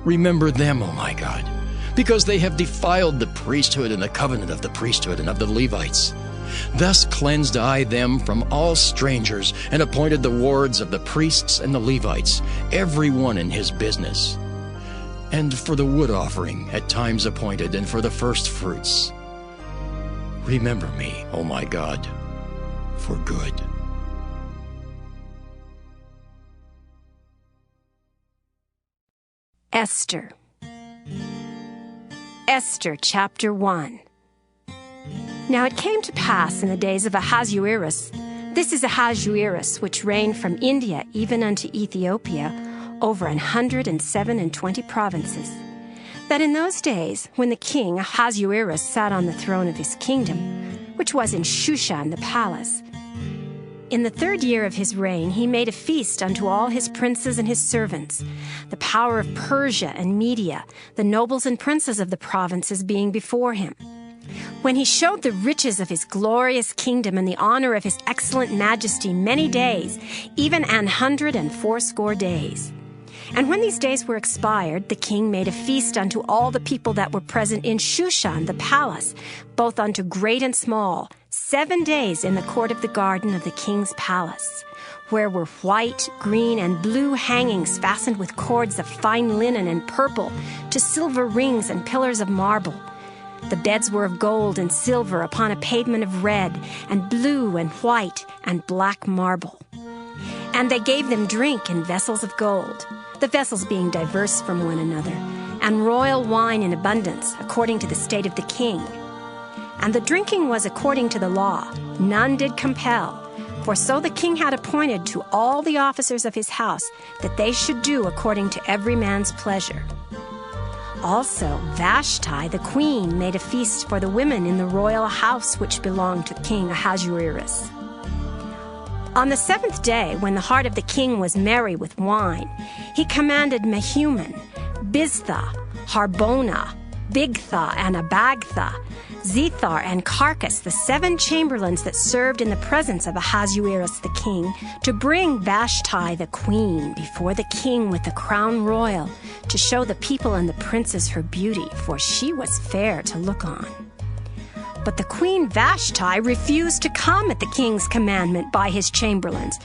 Remember them, O my God, because they have defiled the priesthood and the covenant of the priesthood and of the Levites. Thus cleansed I them from all strangers, and appointed the wards of the priests and the Levites, every one in his business. And for the wood offering at times appointed, and for the first fruits. Remember me, O my God, for good. Esther. Esther chapter 1. Now it came to pass in the days of Ahasuerus, this is Ahasuerus, which reigned from India even unto Ethiopia, over 127 provinces, that in those days, when the king Ahasuerus sat on the throne of his kingdom, which was in Shushan the palace, in the 3rd year of his reign he made a feast unto all his princes and his servants, the power of Persia and Media, the nobles and princes of the provinces being before him. When he showed the riches of his glorious kingdom and the honor of his excellent majesty many days, even 180 days. And when these days were expired, the king made a feast unto all the people that were present in Shushan the palace, both unto great and small, 7 days in the court of the garden of the king's palace, where were white, green, and blue hangings fastened with cords of fine linen and purple, to silver rings and pillars of marble. The beds were of gold and silver upon a pavement of red, and blue and white and black marble. And they gave them drink in vessels of gold, the vessels being diverse from one another, and royal wine in abundance, according to the state of the king. And the drinking was according to the law, none did compel, for so the king had appointed to all the officers of his house, that they should do according to every man's pleasure. Also Vashti the queen made a feast for the women in the royal house which belonged to King Ahasuerus. On the 7th day, when the heart of the king was merry with wine, he commanded Mehuman, Biztha, Harbona, Bigtha, and Abagtha, Zethar, and Carcas, the 7 chamberlains that served in the presence of Ahasuerus the king, to bring Vashti the queen before the king with the crown royal, to show the people and the princes her beauty, for she was fair to look on. But the queen Vashti refused to come at the king's commandment by his chamberlains.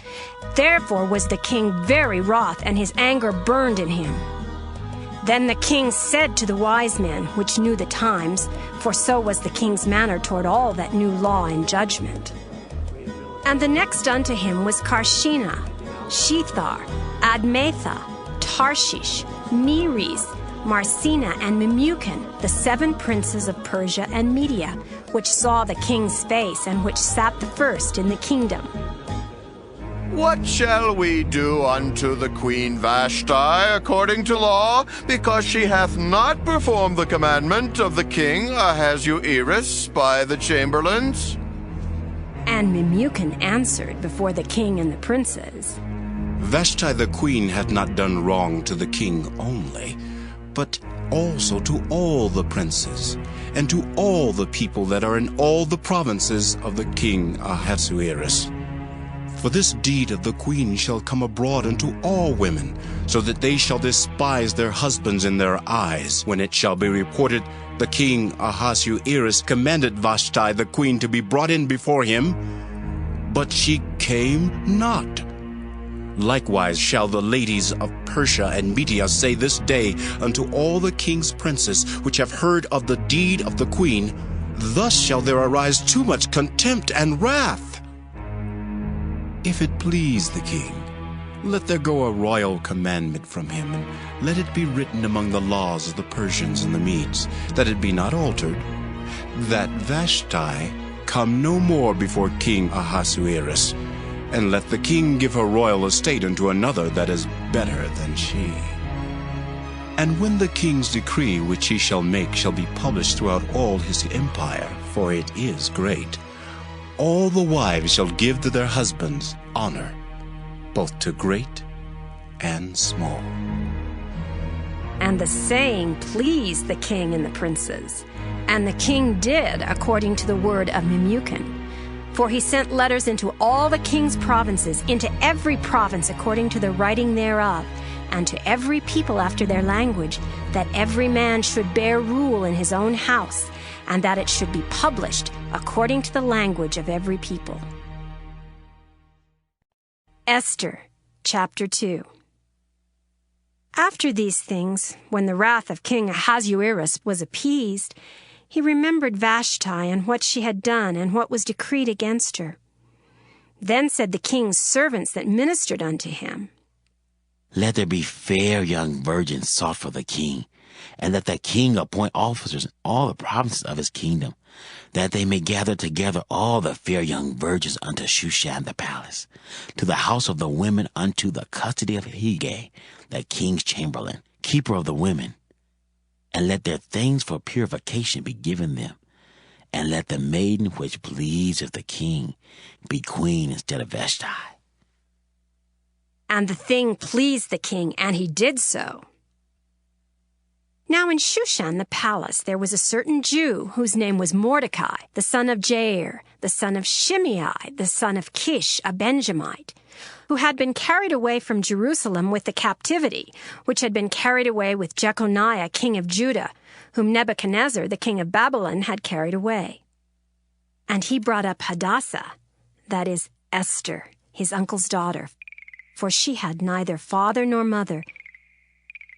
Therefore was the king very wroth, and his anger burned in him. Then the king said to the wise men, which knew the times, for so was the king's manner toward all that knew law and judgment. And the next unto him was Karshena, Shethar, Admatha, Tarshish, Meres, Marcina, and Memucan, the 7 princes of Persia and Media, which saw the king's face, and which sat the first in the kingdom. What shall we do unto the queen Vashti according to law, because she hath not performed the commandment of the king Ahasuerus by the chamberlains? And Memucan answered before the king and the princes, Vashti the queen hath not done wrong to the king only, but also to all the princes, and to all the people that are in all the provinces of the king Ahasuerus. For this deed of the queen shall come abroad unto all women, so that they shall despise their husbands in their eyes, when it shall be reported, the king Ahasuerus commanded Vashti the queen to be brought in before him, but she came not. Likewise shall the ladies of Persia and Media say this day unto all the king's princes which have heard of the deed of the queen, thus shall there arise too much contempt and wrath. If it please the king, let there go a royal commandment from him, and let it be written among the laws of the Persians and the Medes, that it be not altered, that Vashti come no more before King Ahasuerus, and let the king give her royal estate unto another that is better than she. And when the king's decree which he shall make shall be published throughout all his empire, for it is great, all the wives shall give to their husbands honor, both to great and small. And the saying pleased the king and the princes. And the king did according to the word of Memucan. For he sent letters into all the king's provinces, into every province according to the writing thereof, and to every people after their language, that every man should bear rule in his own house, and that it should be published according to the language of every people. Esther, chapter 2. After these things, when the wrath of King Ahasuerus was appeased, he remembered Vashti and what she had done and what was decreed against her. Then said the king's servants that ministered unto him, Let there be fair young virgins sought for the king, and let the king appoint officers in all the provinces of his kingdom, that they may gather together all the fair young virgins unto Shushan the palace, to the house of the women unto the custody of Hegai, the king's chamberlain, keeper of the women. And let their things for purification be given them, and let the maiden which pleaseth the king be queen instead of Vashti. And the thing pleased the king, and he did so. Now in Shushan the palace there was a certain Jew, whose name was Mordecai, the son of Jair, the son of Shimei, the son of Kish, a Benjamite, who had been carried away from Jerusalem with the captivity, which had been carried away with Jeconiah, king of Judah, whom Nebuchadnezzar, the king of Babylon, had carried away. And he brought up Hadassah, that is, Esther, his uncle's daughter, for she had neither father nor mother,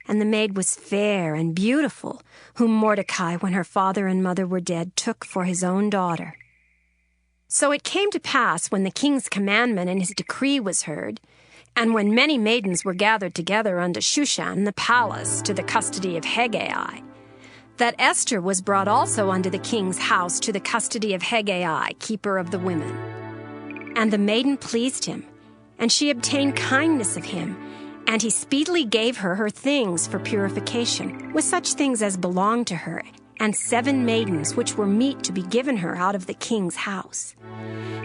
and the maid was fair and beautiful, whom Mordecai, when her father and mother were dead, took for his own daughter. So it came to pass, when the king's commandment and his decree was heard, and when many maidens were gathered together unto Shushan the palace to the custody of Hegai, that Esther was brought also unto the king's house to the custody of Hegai, keeper of the women. And the maiden pleased him, and she obtained kindness of him, and he speedily gave her her things for purification, with such things as belonged to her, and 7 maidens which were meet to be given her out of the king's house.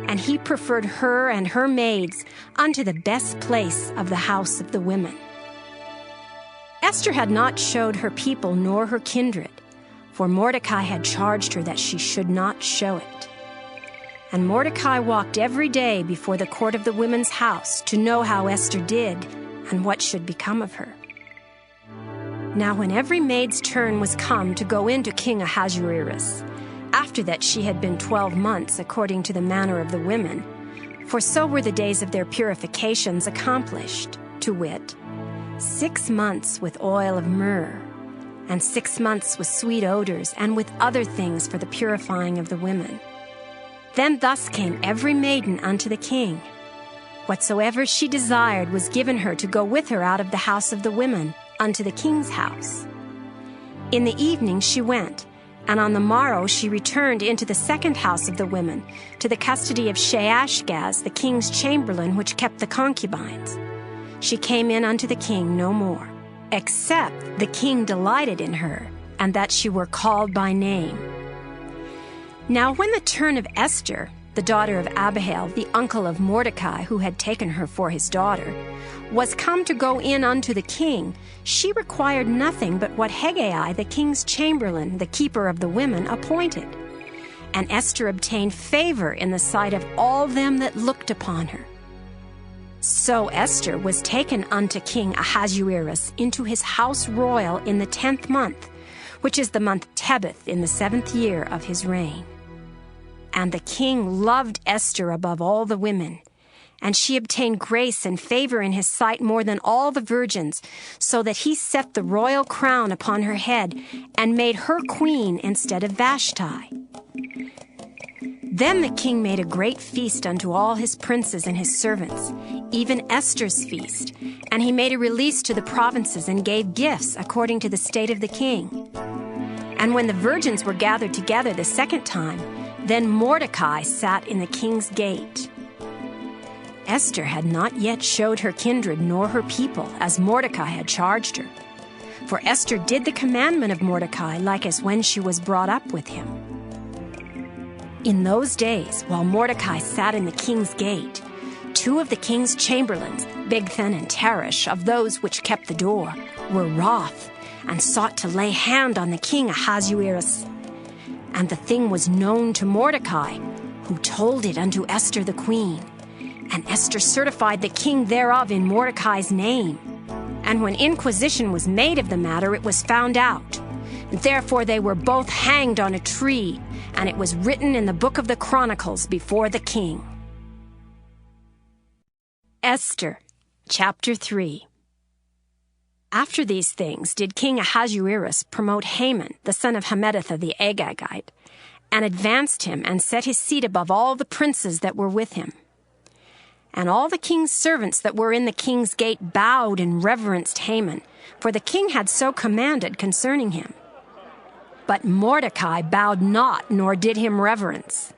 And he preferred her and her maids unto the best place of the house of the women. Esther had not showed her people nor her kindred, for Mordecai had charged her that she should not show it. And Mordecai walked every day before the court of the women's house to know how Esther did and what should become of her. Now when every maid's turn was come to go in to King Ahasuerus, after that she had been 12 months according to the manner of the women, for so were the days of their purifications accomplished, to wit, 6 months with oil of myrrh, and 6 months with sweet odors, and with other things for the purifying of the women. Then thus came every maiden unto the king. Whatsoever she desired was given her to go with her out of the house of the women unto the king's house. In the evening she went, And on the morrow she returned into the second house of the women, to the custody of Sheashgaz, the king's chamberlain, which kept the concubines. She came in unto the king no more, except the king delighted in her, and that she were called by name. Now when the turn of Esther, the daughter of Abihail, the uncle of Mordecai, who had taken her for his daughter, was come to go in unto the king, she required nothing but what Hegai, the king's chamberlain, the keeper of the women, appointed. And Esther obtained favor in the sight of all them that looked upon her. So Esther was taken unto King Ahasuerus into his house royal in the 10th month, which is the month Tebeth, in the 7th year of his reign. And the king loved Esther above all the women, and she obtained grace and favor in his sight more than all the virgins, so that he set the royal crown upon her head and made her queen instead of Vashti. Then the king made a great feast unto all his princes and his servants, even Esther's feast, and he made a release to the provinces and gave gifts according to the state of the king. And when the virgins were gathered together the second time, then Mordecai sat in the king's gate. Esther had not yet showed her kindred nor her people, as Mordecai had charged her. For Esther did the commandment of Mordecai, like as when she was brought up with him. In those days, while Mordecai sat in the king's gate, 2 of the king's chamberlains, Bigthan and Teresh, of those which kept the door, were wroth, and sought to lay hand on the king Ahasuerus. And the thing was known to Mordecai, who told it unto Esther the queen. And Esther certified the king thereof in Mordecai's name. And when inquisition was made of the matter, it was found out. Therefore they were both hanged on a tree, and it was written in the book of the Chronicles before the king. Esther, chapter 3. After these things did King Ahasuerus promote Haman, the son of Hammedatha the Agagite, and advanced him and set his seat above all the princes that were with him. And all the king's servants that were in the king's gate bowed and reverenced Haman, for the king had so commanded concerning him. But Mordecai bowed not, nor did him reverence.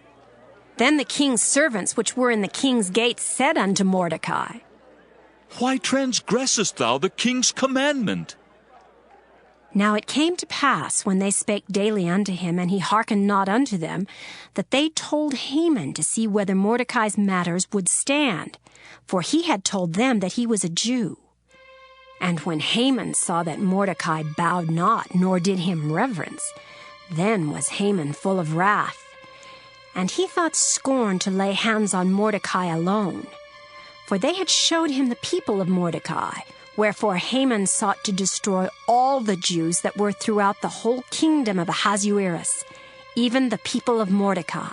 Then the king's servants which were in the king's gate said unto Mordecai, Why transgressest thou the king's commandment? Now it came to pass, when they spake daily unto him, and he hearkened not unto them, that they told Haman to see whether Mordecai's matters would stand, for he had told them that he was a Jew. And when Haman saw that Mordecai bowed not, nor did him reverence, then was Haman full of wrath. And he thought scorn to lay hands on Mordecai alone, for they had showed him the people of Mordecai. Wherefore Haman sought to destroy all the Jews that were throughout the whole kingdom of Ahasuerus, even the people of Mordecai.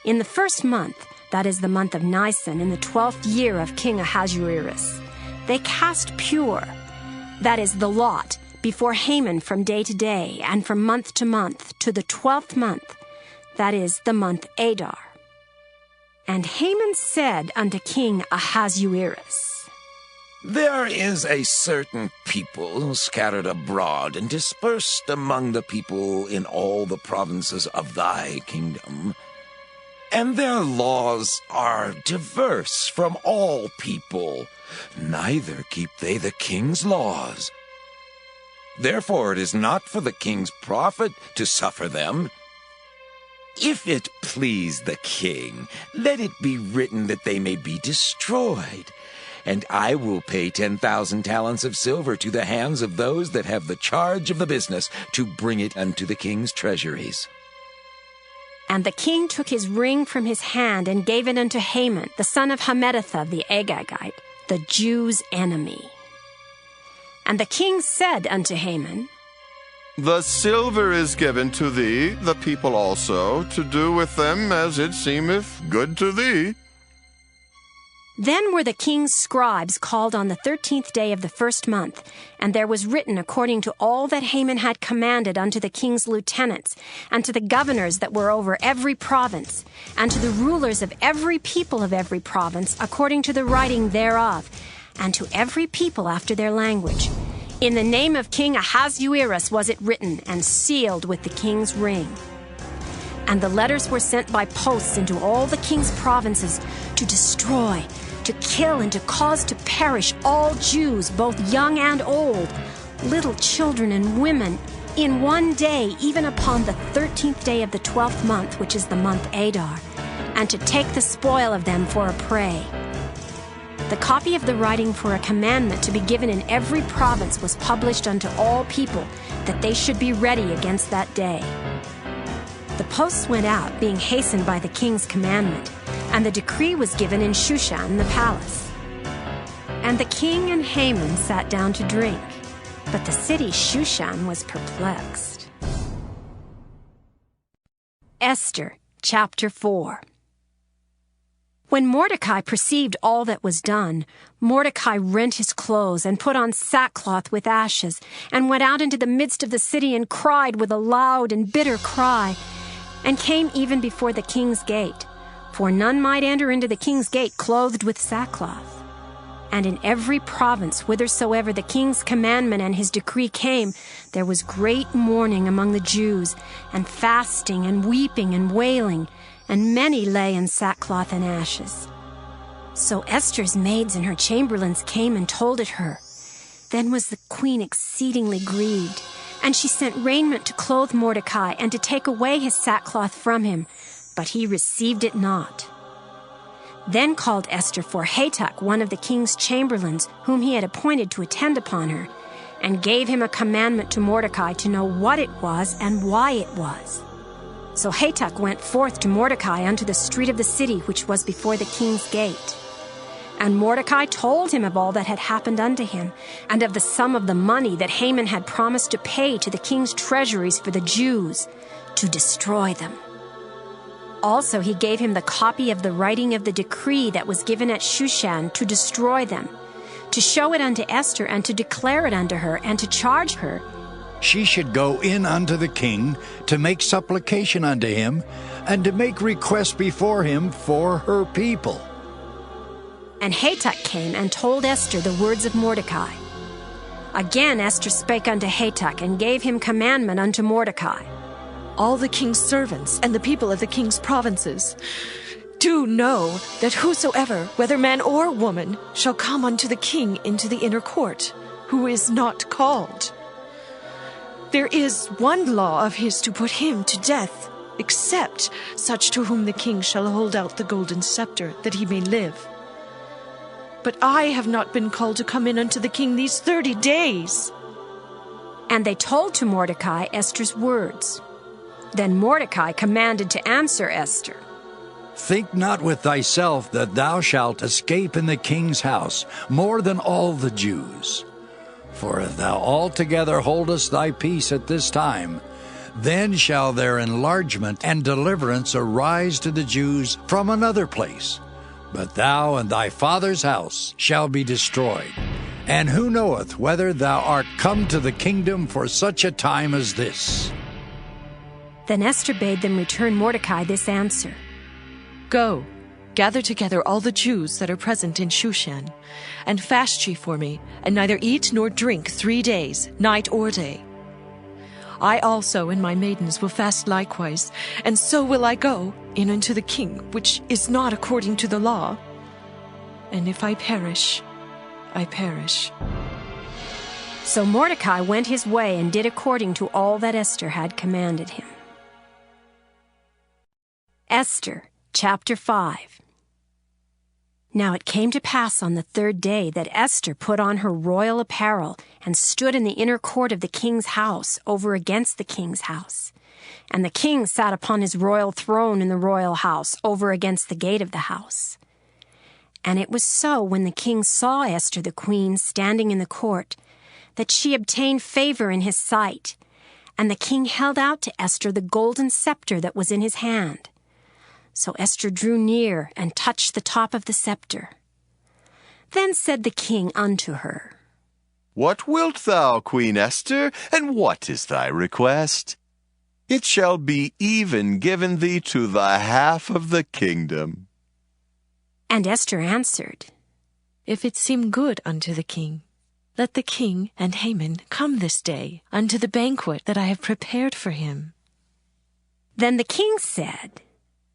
In the 1st month, that is the month of Nisan, in the 12th year of King Ahasuerus, they cast pure, that is the lot, before Haman from day to day, and from month to month, to the 12th month, that is the month Adar. And Haman said unto King Ahasuerus, There is a certain people scattered abroad and dispersed among the people in all the provinces of thy kingdom, and their laws are diverse from all people, neither keep they the king's laws. Therefore it is not for the king's profit to suffer them. If it please the king, let it be written that they may be destroyed, and I will pay 10,000 talents of silver to the hands of those that have the charge of the business to bring it unto the king's treasuries. And the king took his ring from his hand and gave it unto Haman, the son of Hammedatha the Agagite, the Jews' enemy. And the king said unto Haman, The silver is given to thee, the people also, to do with them as it seemeth good to thee. Then were the king's scribes called on the 13th day of the 1st month, and there was written according to all that Haman had commanded unto the king's lieutenants, and to the governors that were over every province, and to the rulers of every people of every province, according to the writing thereof, and to every people after their language, In the name of King Ahasuerus was it written and sealed with the king's ring. And the letters were sent by posts into all the king's provinces to destroy, to kill, and to cause to perish all Jews, both young and old, little children and women, in one day, even upon the 13th day of the 12th month, which is the month Adar, and to take the spoil of them for a prey. The copy of the writing for a commandment to be given in every province was published unto all people, that they should be ready against that day. The posts went out, being hastened by the king's commandment, and the decree was given in Shushan the palace. And the king and Haman sat down to drink, but the city Shushan was perplexed. Esther, chapter 4. When Mordecai perceived all that was done, Mordecai rent his clothes and put on sackcloth with ashes, and went out into the midst of the city and cried with a loud and bitter cry, and came even before the king's gate, for none might enter into the king's gate clothed with sackcloth. And in every province whithersoever the king's commandment and his decree came, there was great mourning among the Jews, and fasting and weeping and wailing, and many lay in sackcloth and ashes. So Esther's maids and her chamberlains came and told it her. Then was the queen exceedingly grieved, and she sent raiment to clothe Mordecai and to take away his sackcloth from him, but he received it not. Then called Esther for Hatach, one of the king's chamberlains, whom he had appointed to attend upon her, and gave him a commandment to Mordecai to know what it was and why it was. So Hatach went forth to Mordecai unto the street of the city, which was before the king's gate. And Mordecai told him of all that had happened unto him, and of the sum of the money that Haman had promised to pay to the king's treasuries for the Jews, to destroy them. Also he gave him the copy of the writing of the decree that was given at Shushan to destroy them, to show it unto Esther, and to declare it unto her, and to charge her, she should go in unto the king to make supplication unto him, and to make request before him for her people. And Hatach came and told Esther the words of Mordecai. Again Esther spake unto Hatach, and gave him commandment unto Mordecai. All the king's servants and the people of the king's provinces, do know that whosoever, whether man or woman, shall come unto the king into the inner court, who is not called, there is one law of his to put him to death, except such to whom the king shall hold out the golden scepter, that he may live. But I have not been called to come in unto the king these 30 days. And they told to Mordecai Esther's words. Then Mordecai commanded to answer Esther. Think not with thyself that thou shalt escape in the king's house more than all the Jews. For if thou altogether holdest thy peace at this time, then shall their enlargement and deliverance arise to the Jews from another place. But thou and thy father's house shall be destroyed. And who knoweth whether thou art come to the kingdom for such a time as this? Then Esther bade them return Mordecai this answer. Go, gather together all the Jews that are present in Shushan, and fast ye for me, and neither eat nor drink 3 days, night or day. I also and my maidens will fast likewise, and so will I go in unto the king, which is not according to the law. And if I perish, I perish. So Mordecai went his way and did according to all that Esther had commanded him. Esther, chapter 5. Now it came to pass on the 3rd day that Esther put on her royal apparel and stood in the inner court of the king's house over against the king's house. And the king sat upon his royal throne in the royal house over against the gate of the house. And it was so, when the king saw Esther the queen standing in the court, that she obtained favor in his sight. And the king held out to Esther the golden scepter that was in his hand. So Esther drew near and touched the top of the scepter. Then said the king unto her, What wilt thou, Queen Esther, and what is thy request? It shall be even given thee to the half of the kingdom. And Esther answered, If it seem good unto the king. Let the king and Haman come this day unto the banquet that I have prepared for him. Then the king said,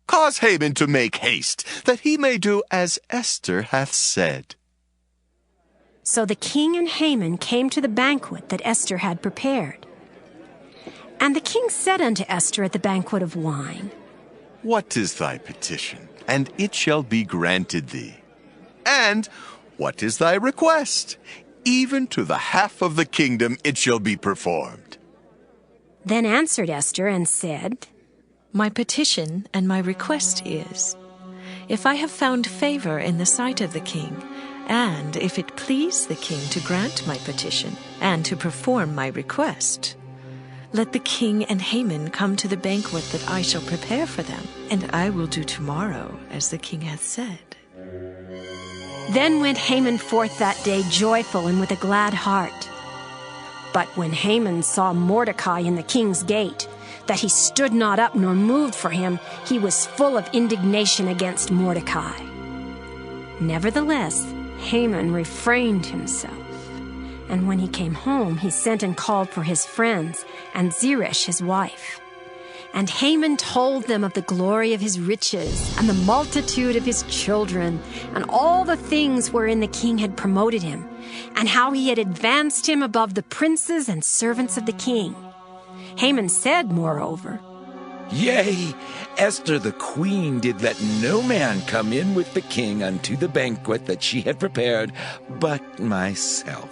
Cause Haman to make haste, that he may do as Esther hath said. So the king and Haman came to the banquet that Esther had prepared. And the king said unto Esther at the banquet of wine, What is thy petition? And it shall be granted thee. And what is thy request? Even to the half of the kingdom it shall be performed. Then answered Esther and said, My petition and my request is, if I have found favor in the sight of the king, and if it please the king to grant my petition and to perform my request, let the king and Haman come to the banquet that I shall prepare for them, and I will do tomorrow as the king hath said. Then went Haman forth that day joyful and with a glad heart. But when Haman saw Mordecai in the king's gate, that he stood not up nor moved for him, he was full of indignation against Mordecai. Nevertheless, Haman refrained himself. And when he came home, he sent and called for his friends and Zeresh his wife. And Haman told them of the glory of his riches and the multitude of his children and all the things wherein the king had promoted him, and how he had advanced him above the princes and servants of the king. Haman said, moreover, Yea, Esther the queen did let no man come in with the king unto the banquet that she had prepared, but myself.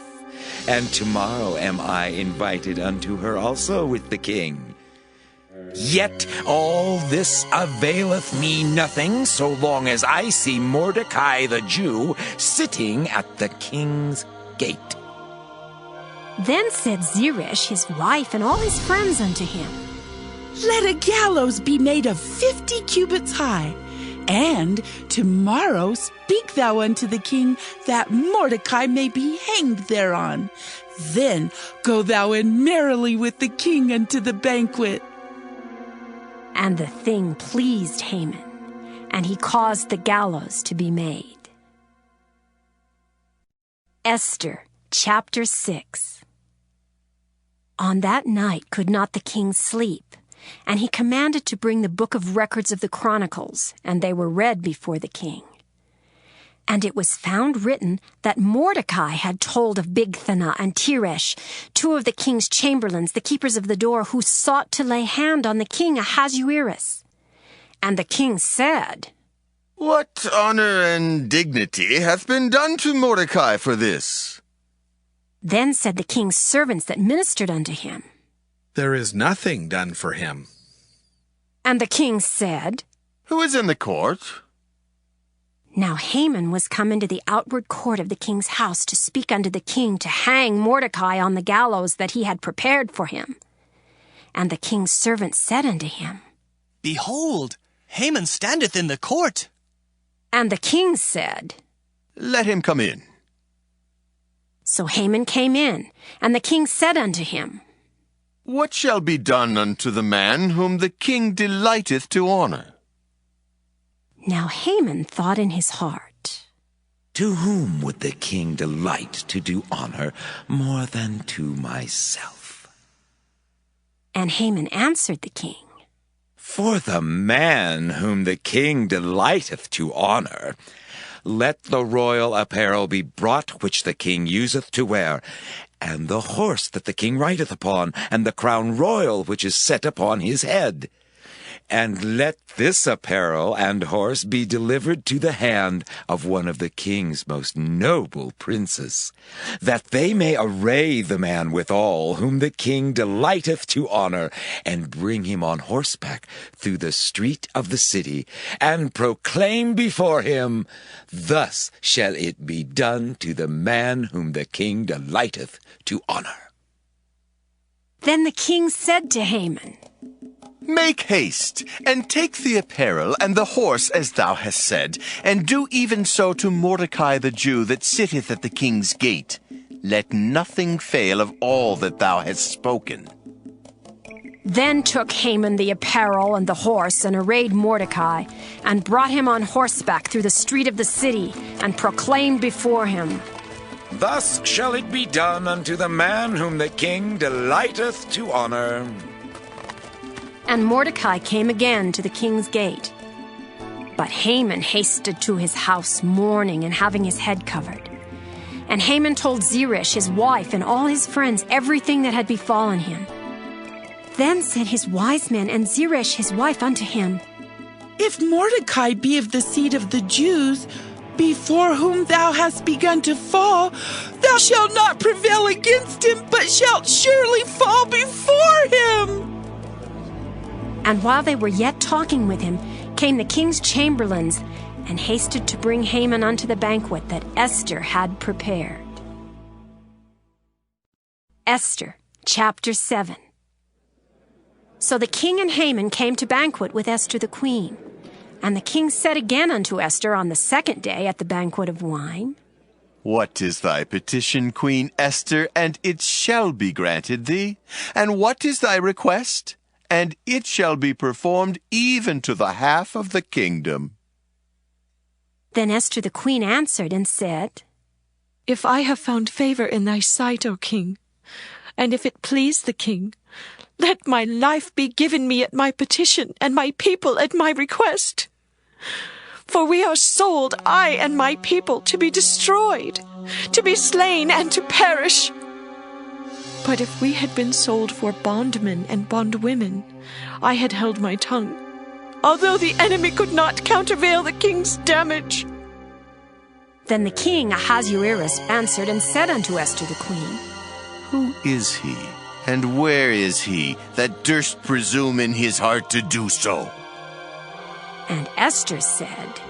And tomorrow am I invited unto her also with the king. Yet all this availeth me nothing, so long as I see Mordecai the Jew sitting at the king's gate. Then said Zeresh his wife and all his friends unto him, Let a gallows be made of 50 cubits high, and tomorrow speak thou unto the king, that Mordecai may be hanged thereon. Then go thou in merrily with the king unto the banquet. And the thing pleased Haman, and he caused the gallows to be made. Esther, chapter 6. On that night could not the king sleep, and he commanded to bring the book of records of the Chronicles, and they were read before the king. And it was found written that Mordecai had told of Bigthana and Teresh, two of the king's chamberlains, the keepers of the door, who sought to lay hand on the king Ahasuerus. And the king said, What honor and dignity hath been done to Mordecai for this? Then said the king's servants that ministered unto him, There is nothing done for him. And the king said, Who is in the court? Now Haman was come into the outward court of the king's house to speak unto the king to hang Mordecai on the gallows that he had prepared for him. And the king's servant said unto him, Behold, Haman standeth in the court. And the king said, Let him come in. So Haman came in, and the king said unto him, What shall be done unto the man whom the king delighteth to honor? Now Haman thought in his heart, To whom would the king delight to do honor more than to myself? And Haman answered the king, For the man whom the king delighteth to honor, let the royal apparel be brought which the king useth to wear, and the horse that the king rideth upon, and the crown royal which is set upon his head. And let this apparel and horse be delivered to the hand of one of the king's most noble princes, that they may array the man withal whom the king delighteth to honor, and bring him on horseback through the street of the city, and proclaim before him, Thus shall it be done to the man whom the king delighteth to honor. Then the king said to Haman, Make haste, and take the apparel and the horse as thou hast said, and do even so to Mordecai the Jew that sitteth at the king's gate. Let nothing fail of all that thou hast spoken. Then took Haman the apparel and the horse, and arrayed Mordecai, and brought him on horseback through the street of the city, and proclaimed before him, Thus shall it be done unto the man whom the king delighteth to honor. And Mordecai came again to the king's gate. But Haman hasted to his house mourning and having his head covered. And Haman told Zeresh his wife and all his friends everything that had befallen him. Then said his wise men and Zeresh his wife unto him, If Mordecai be of the seed of the Jews, before whom thou hast begun to fall, thou shalt not prevail against him, but shalt surely fall before him. And while they were yet talking with him, came the king's chamberlains, and hasted to bring Haman unto the banquet that Esther had prepared. Esther, chapter 7. So the king and Haman came to banquet with Esther the queen. And the king said again unto Esther on the second day at the banquet of wine, What is thy petition, Queen Esther? And it shall be granted thee. And what is thy request? And it shall be performed even to the half of the kingdom. Then Esther the queen answered and said, If I have found favor in thy sight, O king, and if it please the king, let my life be given me at my petition, and my people at my request. For we are sold, I and my people, to be destroyed, to be slain, and to perish. But if we had been sold for bondmen and bondwomen, I had held my tongue, although the enemy could not countervail the king's damage. Then the king Ahasuerus answered and said unto Esther the queen, Who is he, and where is he, that durst presume in his heart to do so? And Esther said,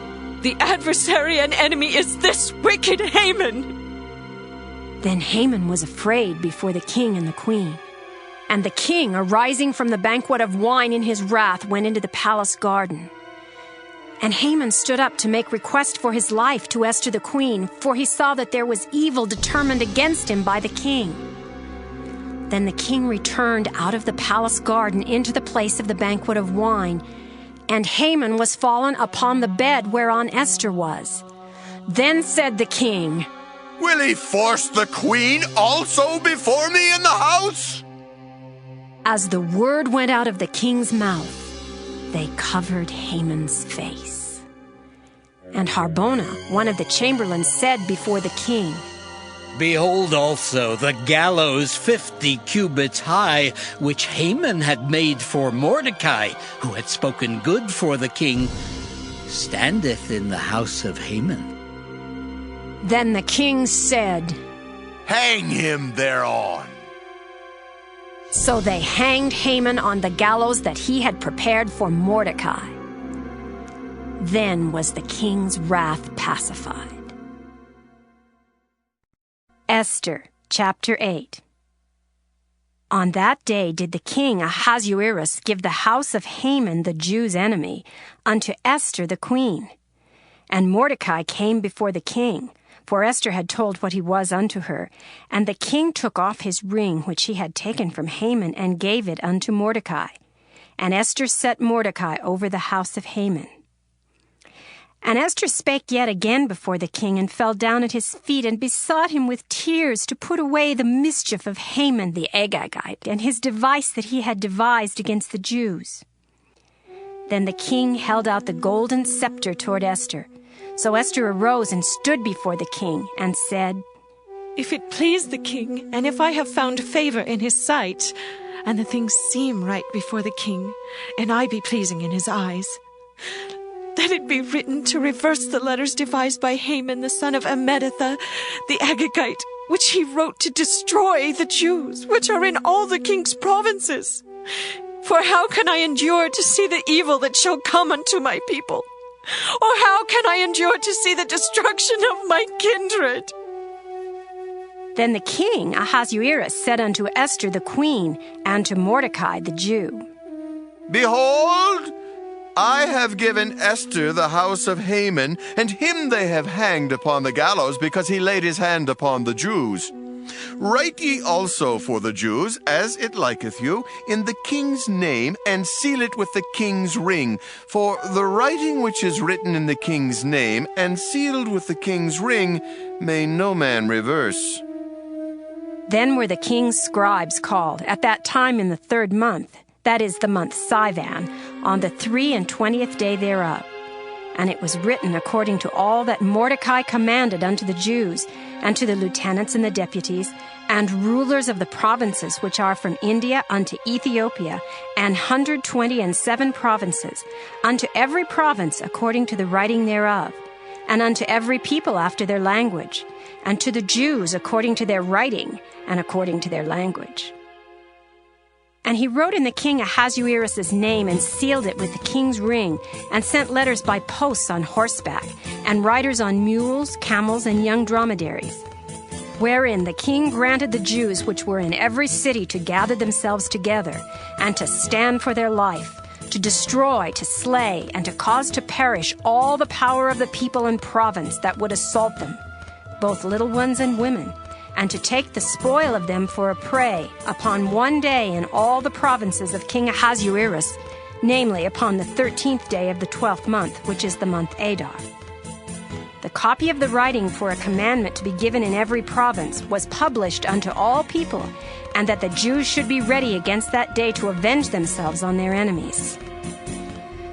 The adversary and enemy is this wicked Haman. Then Haman was afraid before the king and the queen. And the king, arising from the banquet of wine in his wrath, went into the palace garden. And Haman stood up to make request for his life to Esther the queen, for he saw that there was evil determined against him by the king. Then the king returned out of the palace garden into the place of the banquet of wine, and Haman was fallen upon the bed whereon Esther was. Then said the king, Will he force the queen also before me in the house? As the word went out of the king's mouth, they covered Haman's face. And Harbona, one of the chamberlains, said before the king, Behold also the gallows 50 cubits high, which Haman had made for Mordecai, who had spoken good for the king, standeth in the house of Haman. Then the king said, Hang him thereon. So they hanged Haman on the gallows that he had prepared for Mordecai. Then was the king's wrath pacified. Esther, chapter 8. On that day did the king Ahasuerus give the house of Haman the Jews' enemy unto Esther the queen. And Mordecai came before the king, for Esther had told what he was unto her. And the king took off his ring which he had taken from Haman, and gave it unto Mordecai. And Esther set Mordecai over the house of Haman. And Esther spake yet again before the king, and fell down at his feet, and besought him with tears to put away the mischief of Haman the Agagite, and his device that he had devised against the Jews. Then the king held out the golden scepter toward Esther. So Esther arose and stood before the king, and said, If it please the king, and if I have found favor in his sight, and the things seem right before the king, and I be pleasing in his eyes, let it be written to reverse the letters devised by Haman the son of Ammedatha, the Agagite, which he wrote to destroy the Jews, which are in all the king's provinces. For how can I endure to see the evil that shall come unto my people? Or how can I endure to see the destruction of my kindred? Then the king Ahasuerus said unto Esther the queen, and to Mordecai the Jew, Behold, I have given Esther the house of Haman, and him they have hanged upon the gallows, because he laid his hand upon the Jews. Write ye also for the Jews, as it liketh you, in the king's name, and seal it with the king's ring. For the writing which is written in the king's name, and sealed with the king's ring, may no man reverse. Then were the king's scribes called, at that time in the 3rd month, that is the month Sivan, on the 23rd day thereof. And it was written according to all that Mordecai commanded unto the Jews, and to the lieutenants and the deputies, and rulers of the provinces which are from India unto Ethiopia, and 127 provinces, unto every province according to the writing thereof, and unto every people after their language, and to the Jews according to their writing, and according to their language. And he wrote in the king Ahasuerus' name, and sealed it with the king's ring, and sent letters by posts on horseback, and riders on mules, camels, and young dromedaries, wherein the king granted the Jews which were in every city to gather themselves together, and to stand for their life, to destroy, to slay, and to cause to perish all the power of the people and province that would assault them, both little ones and women, and to take the spoil of them for a prey upon one day in all the provinces of King Ahasuerus, namely upon the 13th day of the 12th month, which is the month Adar. The copy of the writing for a commandment to be given in every province was published unto all people, and that the Jews should be ready against that day to avenge themselves on their enemies.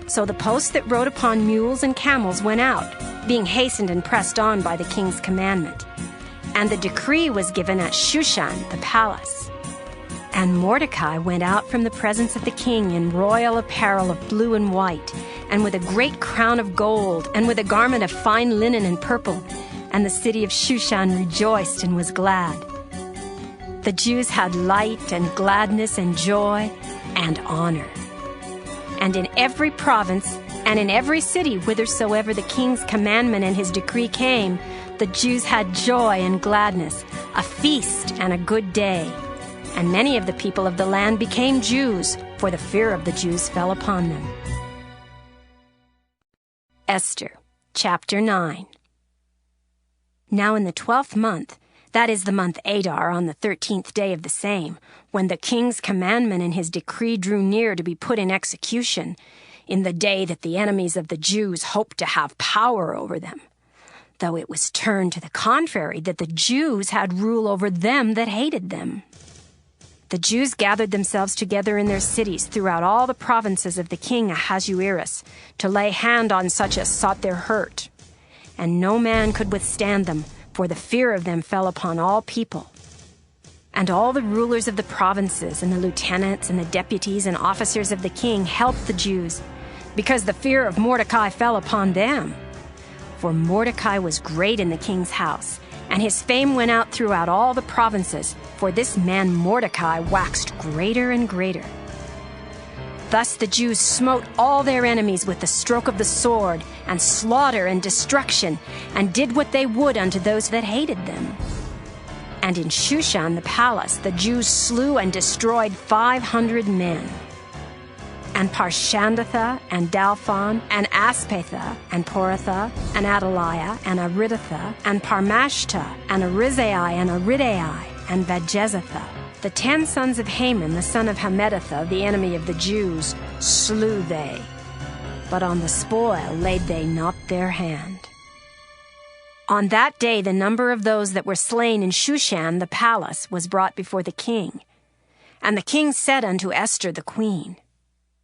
So the posts that rode upon mules and camels went out, being hastened and pressed on by the king's commandment. And the decree was given at Shushan, the palace. And Mordecai went out from the presence of the king in royal apparel of blue and white, and with a great crown of gold, and with a garment of fine linen and purple. And the city of Shushan rejoiced and was glad. The Jews had light and gladness and joy and honor. And in every province and in every city whithersoever the king's commandment and his decree came, the Jews had joy and gladness, a feast and a good day. And many of the people of the land became Jews, for the fear of the Jews fell upon them. Esther, chapter 9. Now in the 12th month, that is the month Adar, on the 13th day of the same, when the king's commandment and his decree drew near to be put in execution, in the day that the enemies of the Jews hoped to have power over them, though it was turned to the contrary, that the Jews had rule over them that hated them. The Jews gathered themselves together in their cities throughout all the provinces of the king Ahasuerus, to lay hand on such as sought their hurt. And no man could withstand them, for the fear of them fell upon all people. And all the rulers of the provinces, and the lieutenants, and the deputies, and officers of the king helped the Jews, because the fear of Mordecai fell upon them. For Mordecai was great in the king's house, and his fame went out throughout all the provinces, for this man Mordecai waxed greater and greater. Thus the Jews smote all their enemies with the stroke of the sword, and slaughter and destruction, and did what they would unto those that hated them. And in Shushan the palace the Jews slew and destroyed 500 men. And Parshandatha, and Dalphon, and Aspatha, and Poratha, and Adaliah, and Aridatha, and Parmashta, and Arizai, and Aridai, and Vajezatha, the 10 sons of Haman, the son of Hammedatha, the enemy of the Jews, slew they. But on the spoil laid they not their hand. On that day the number of those that were slain in Shushan the palace was brought before the king. And the king said unto Esther the queen,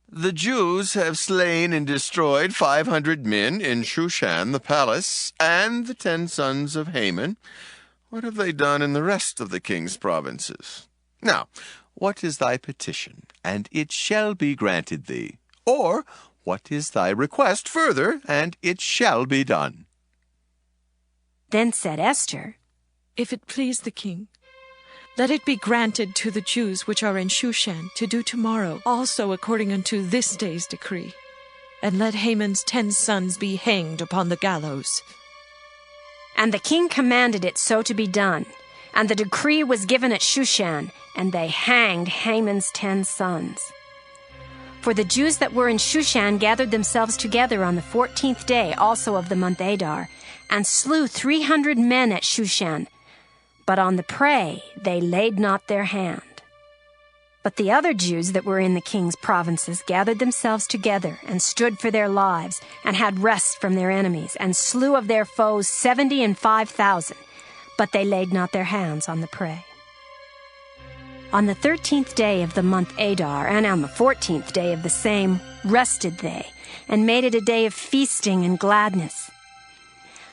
The Jews have slain and destroyed 500 men in Shushan the palace, and the 10 sons of Haman. What have they done in the rest of the king's provinces? Now, what is thy petition, and it shall be granted thee? Or, what is thy request further, and it shall be done? Then said Esther, If it please the king, let it be granted to the Jews which are in Shushan to do tomorrow also according unto this day's decree, and let Haman's 10 sons be hanged upon the gallows. And the king commanded it so to be done, and the decree was given at Shushan, and they hanged Haman's 10 sons. For the Jews that were in Shushan gathered themselves together on the 14th day also of the month Adar, and slew 300 men at Shushan. but on the prey they laid not their hand. But the other Jews that were in the king's provinces gathered themselves together and stood for their lives, and had rest from their enemies, and slew of their foes 75,000, but they laid not their hands on the prey. On the 13th day of the month Adar, and on the 14th day of the same, rested they, and made it a day of feasting and gladness.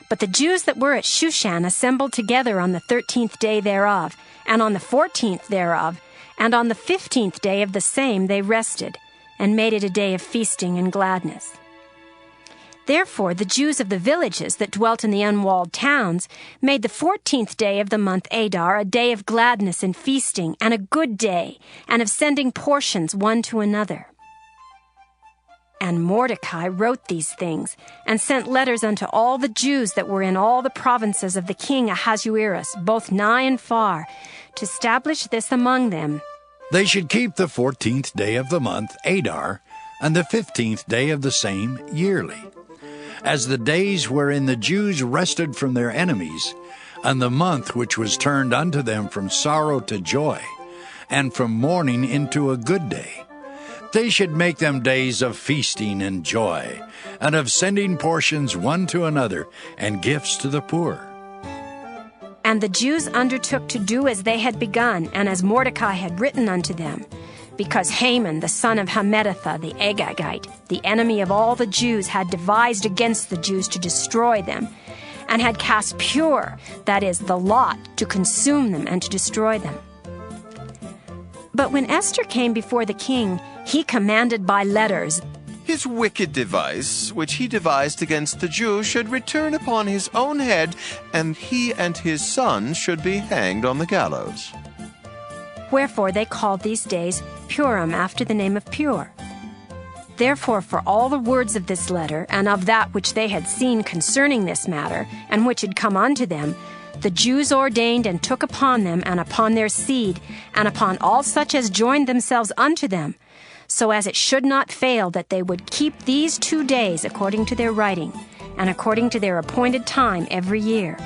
But the Jews that were at Shushan assembled together on the 13th day thereof, and on the 14th thereof, and on the 15th day of the same they rested, and made it a day of feasting and gladness. Therefore the Jews of the villages that dwelt in the unwalled towns made the 14th day of the month Adar a day of gladness and feasting, and a good day, and of sending portions one to another. And Mordecai wrote these things, and sent letters unto all the Jews that were in all the provinces of the king Ahasuerus, both nigh and far, to establish this among them. They should keep the 14th day of the month Adar, and the 15th day of the same yearly, as the days wherein the Jews rested from their enemies, and the month which was turned unto them from sorrow to joy, and from mourning into a good day. They should make them days of feasting and joy, and of sending portions one to another, and gifts to the poor. And the Jews undertook to do as they had begun, and as Mordecai had written unto them, because Haman the son of Hammedatha the Agagite, the enemy of all the Jews, had devised against the Jews to destroy them, and had cast pure, that is, the lot, to consume them and to destroy them. But when Esther came before the king, he commanded by letters, His wicked device, which he devised against the Jews, should return upon his own head, and he and his sons should be hanged on the gallows. Wherefore they called these days Purim, after the name of Pur. Therefore for all the words of this letter, and of that which they had seen concerning this matter, and which had come unto them, the Jews ordained and took upon them, and upon their seed, and upon all such as joined themselves unto them, so as it should not fail that they would keep these 2 days according to their writing, and according to their appointed time every year,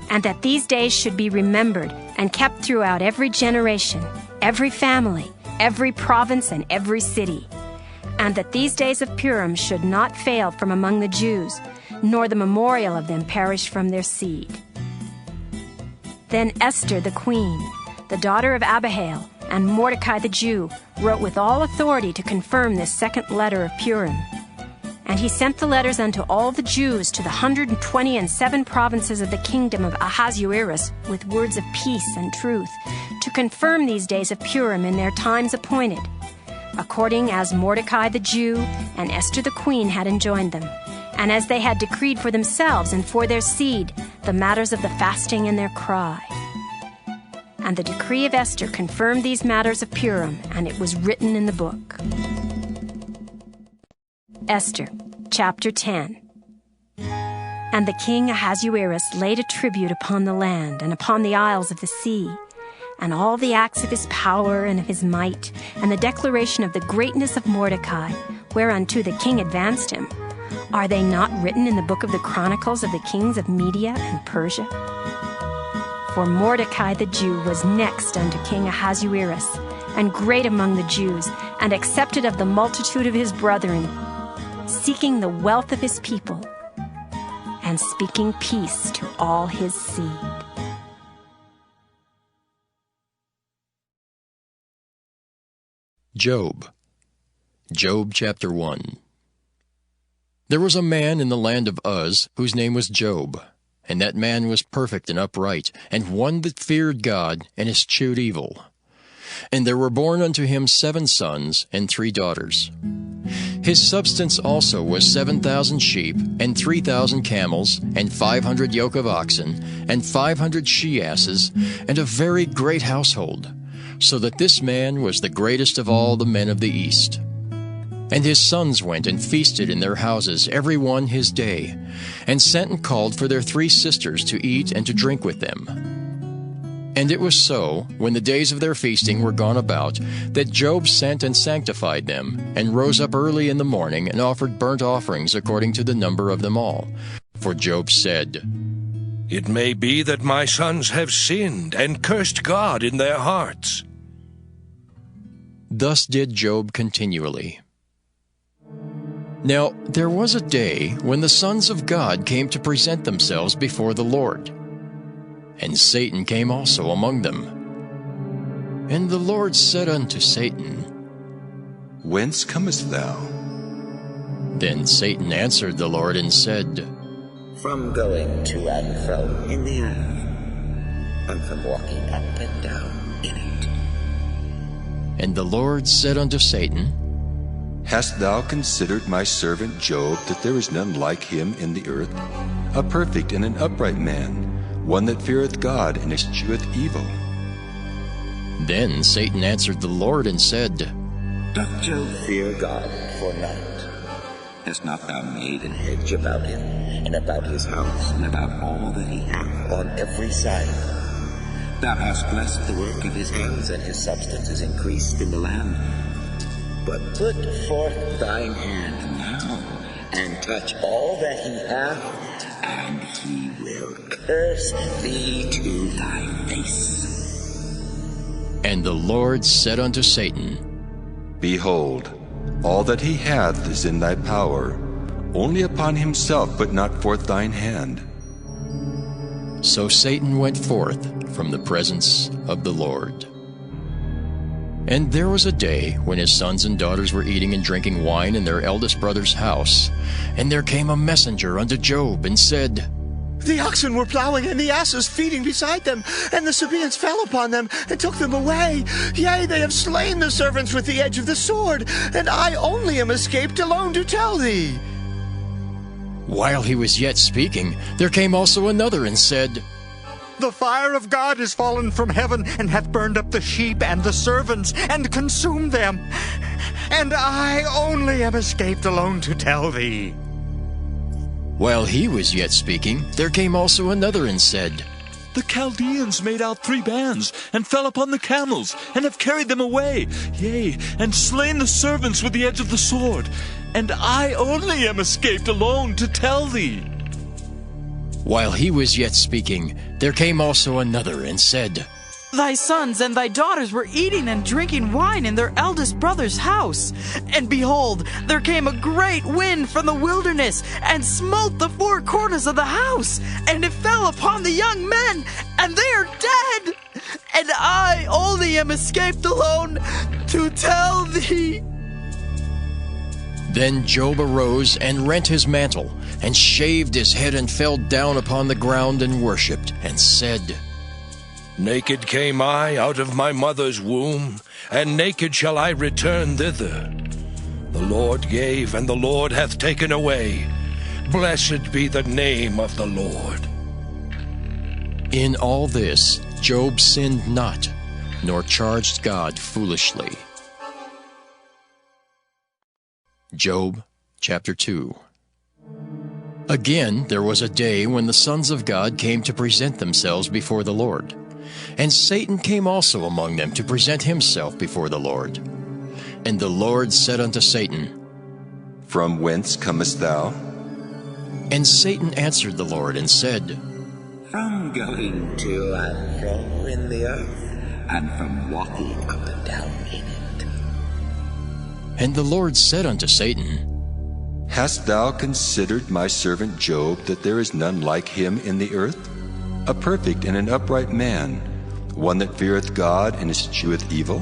and that these days should be remembered and kept throughout every generation, every family, every province, and every city, and that these days of Purim should not fail from among the Jews, nor the memorial of them perish from their seed. Then Esther the queen, the daughter of Abihail, and Mordecai the Jew wrote with all authority to confirm this second letter of Purim. And he sent the letters unto all the Jews to the 127 provinces of the kingdom of Ahasuerus with words of peace and truth, to confirm these days of Purim in their times appointed, according as Mordecai the Jew and Esther the queen had enjoined them, and as they had decreed for themselves and for their seed the matters of the fasting and their cry. And the decree of Esther confirmed these matters of Purim, and it was written in the book. Esther, chapter 10. And the king Ahasuerus laid a tribute upon the land and upon the isles of the sea, and all the acts of his power and of his might, and the declaration of the greatness of Mordecai, whereunto the king advanced him. Are they not written in the book of the chronicles of the kings of Media and Persia? For Mordecai the Jew was next unto King Ahasuerus, and great among the Jews, and accepted of the multitude of his brethren, seeking the wealth of his people, and speaking peace to all his seed. Job chapter 1. There was a man in the land of Uz, whose name was Job. And that man was perfect and upright, and one that feared God, and eschewed evil. And there were born unto him 7 sons and 3 daughters. His substance also was 7,000 sheep, and 3,000 camels, and 500 yoke of oxen, and 500 she-asses, and a very great household, so that this man was the greatest of all the men of the East. And his sons went and feasted in their houses, every one his day, and sent and called for their 3 sisters to eat and to drink with them. And it was so, when the days of their feasting were gone about, that Job sent and sanctified them, and rose up early in the morning, and offered burnt offerings according to the number of them all. For Job said, It may be that my sons have sinned and cursed God in their hearts. Thus did Job continually. Now there was a day when the sons of God came to present themselves before the Lord, and Satan came also among them. And the Lord said unto Satan, Whence comest thou? Then Satan answered the Lord and said, From going to and fro in the earth, and from walking up and down in it. And the Lord said unto Satan, Hast thou considered my servant Job, that there is none like him in the earth, a perfect and an upright man, one that feareth God and escheweth evil? Then Satan answered the Lord and said, Doth Job fear God for naught? Hast not thou made an hedge about him, and about his house, and about all that he hath on every side? Thou hast blessed the work of his hands, and his substance is increased in the land. But put forth thine hand now, and touch all that he hath, and he will curse thee to thy face. And the Lord said unto Satan, Behold, all that he hath is in thy power, only upon himself put not forth thine hand. So Satan went forth from the presence of the Lord. And there was a day when his sons and daughters were eating and drinking wine in their eldest brother's house. And there came a messenger unto Job, and said, The oxen were plowing, and the asses feeding beside them, and the Sabaeans fell upon them, and took them away. Yea, they have slain the servants with the edge of the sword, and I only am escaped alone to tell thee. While he was yet speaking, there came also another, and said, The fire of God is fallen from heaven, and hath burned up the sheep and the servants, and consumed them. And I only am escaped alone to tell thee. While he was yet speaking, there came also another, and said, The Chaldeans made out 3 bands, and fell upon the camels, and have carried them away, yea, and slain the servants with the edge of the sword. And I only am escaped alone to tell thee. While he was yet speaking, there came also another, and said, Thy sons and thy daughters were eating and drinking wine in their eldest brother's house. And behold, there came a great wind from the wilderness, and smote the 4 corners of the house, and it fell upon the young men, and they are dead. And I only am escaped alone to tell thee. Then Job arose and rent his mantle, and shaved his head, and fell down upon the ground, and worshipped, and said, Naked came I out of my mother's womb, and naked shall I return thither. The Lord gave, and the Lord hath taken away. Blessed be the name of the Lord. In all this Job sinned not, nor charged God foolishly. Job chapter 2. Again there was a day when the sons of God came to present themselves before the Lord. And Satan came also among them to present himself before the Lord. And the Lord said unto Satan, From whence comest thou? And Satan answered the Lord and said, From going to and fro in the earth, and from walking up and down in it. And the Lord said unto Satan, Hast thou considered my servant Job, that there is none like him in the earth? A perfect and an upright man, one that feareth God and escheweth evil?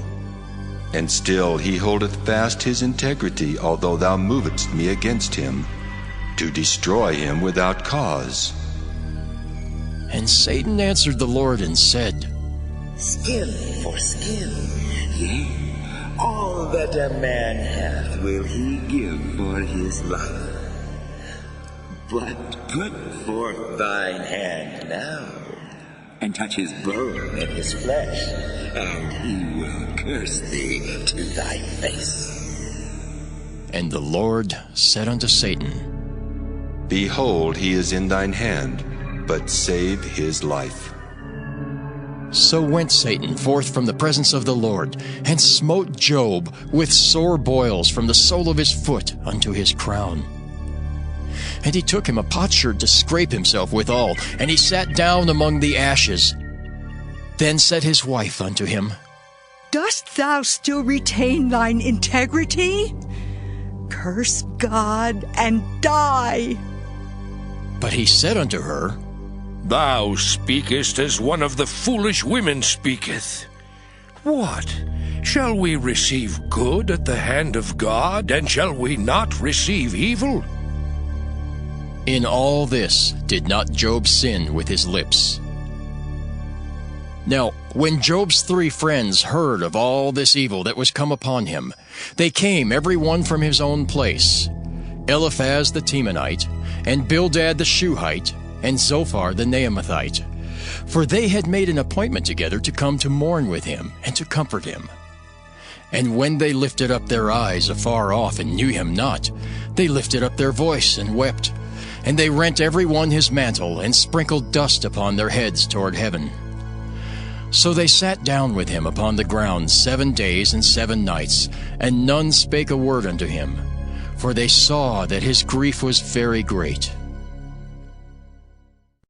And still he holdeth fast his integrity, although thou movest me against him, to destroy him without cause. And Satan answered the Lord and said, Skin for skin, yea, all that a man hath will he give for his life. But put forth thine hand now, and touch his bone and his flesh, and he will curse thee to thy face. And the Lord said unto Satan, Behold, he is in thine hand, but save his life. So went Satan forth from the presence of the Lord, and smote Job with sore boils from the sole of his foot unto his crown. And he took him a potsherd to scrape himself withal, and he sat down among the ashes. Then said his wife unto him, Dost thou still retain thine integrity? Curse God and die. But he said unto her, Thou speakest as one of the foolish women speaketh. What? Shall we receive good at the hand of God, and shall we not receive evil? In all this did not Job sin with his lips. Now, when Job's 3 friends heard of all this evil that was come upon him, they came every one from his own place, Eliphaz the Temanite, and Bildad the Shuhite, and Zophar the Naamathite. For they had made an appointment together to come to mourn with him, and to comfort him. And when they lifted up their eyes afar off, and knew him not, they lifted up their voice, and wept. And they rent every one his mantle, and sprinkled dust upon their heads toward heaven. So they sat down with him upon the ground 7 days and 7 nights, and none spake a word unto him, for they saw that his grief was very great.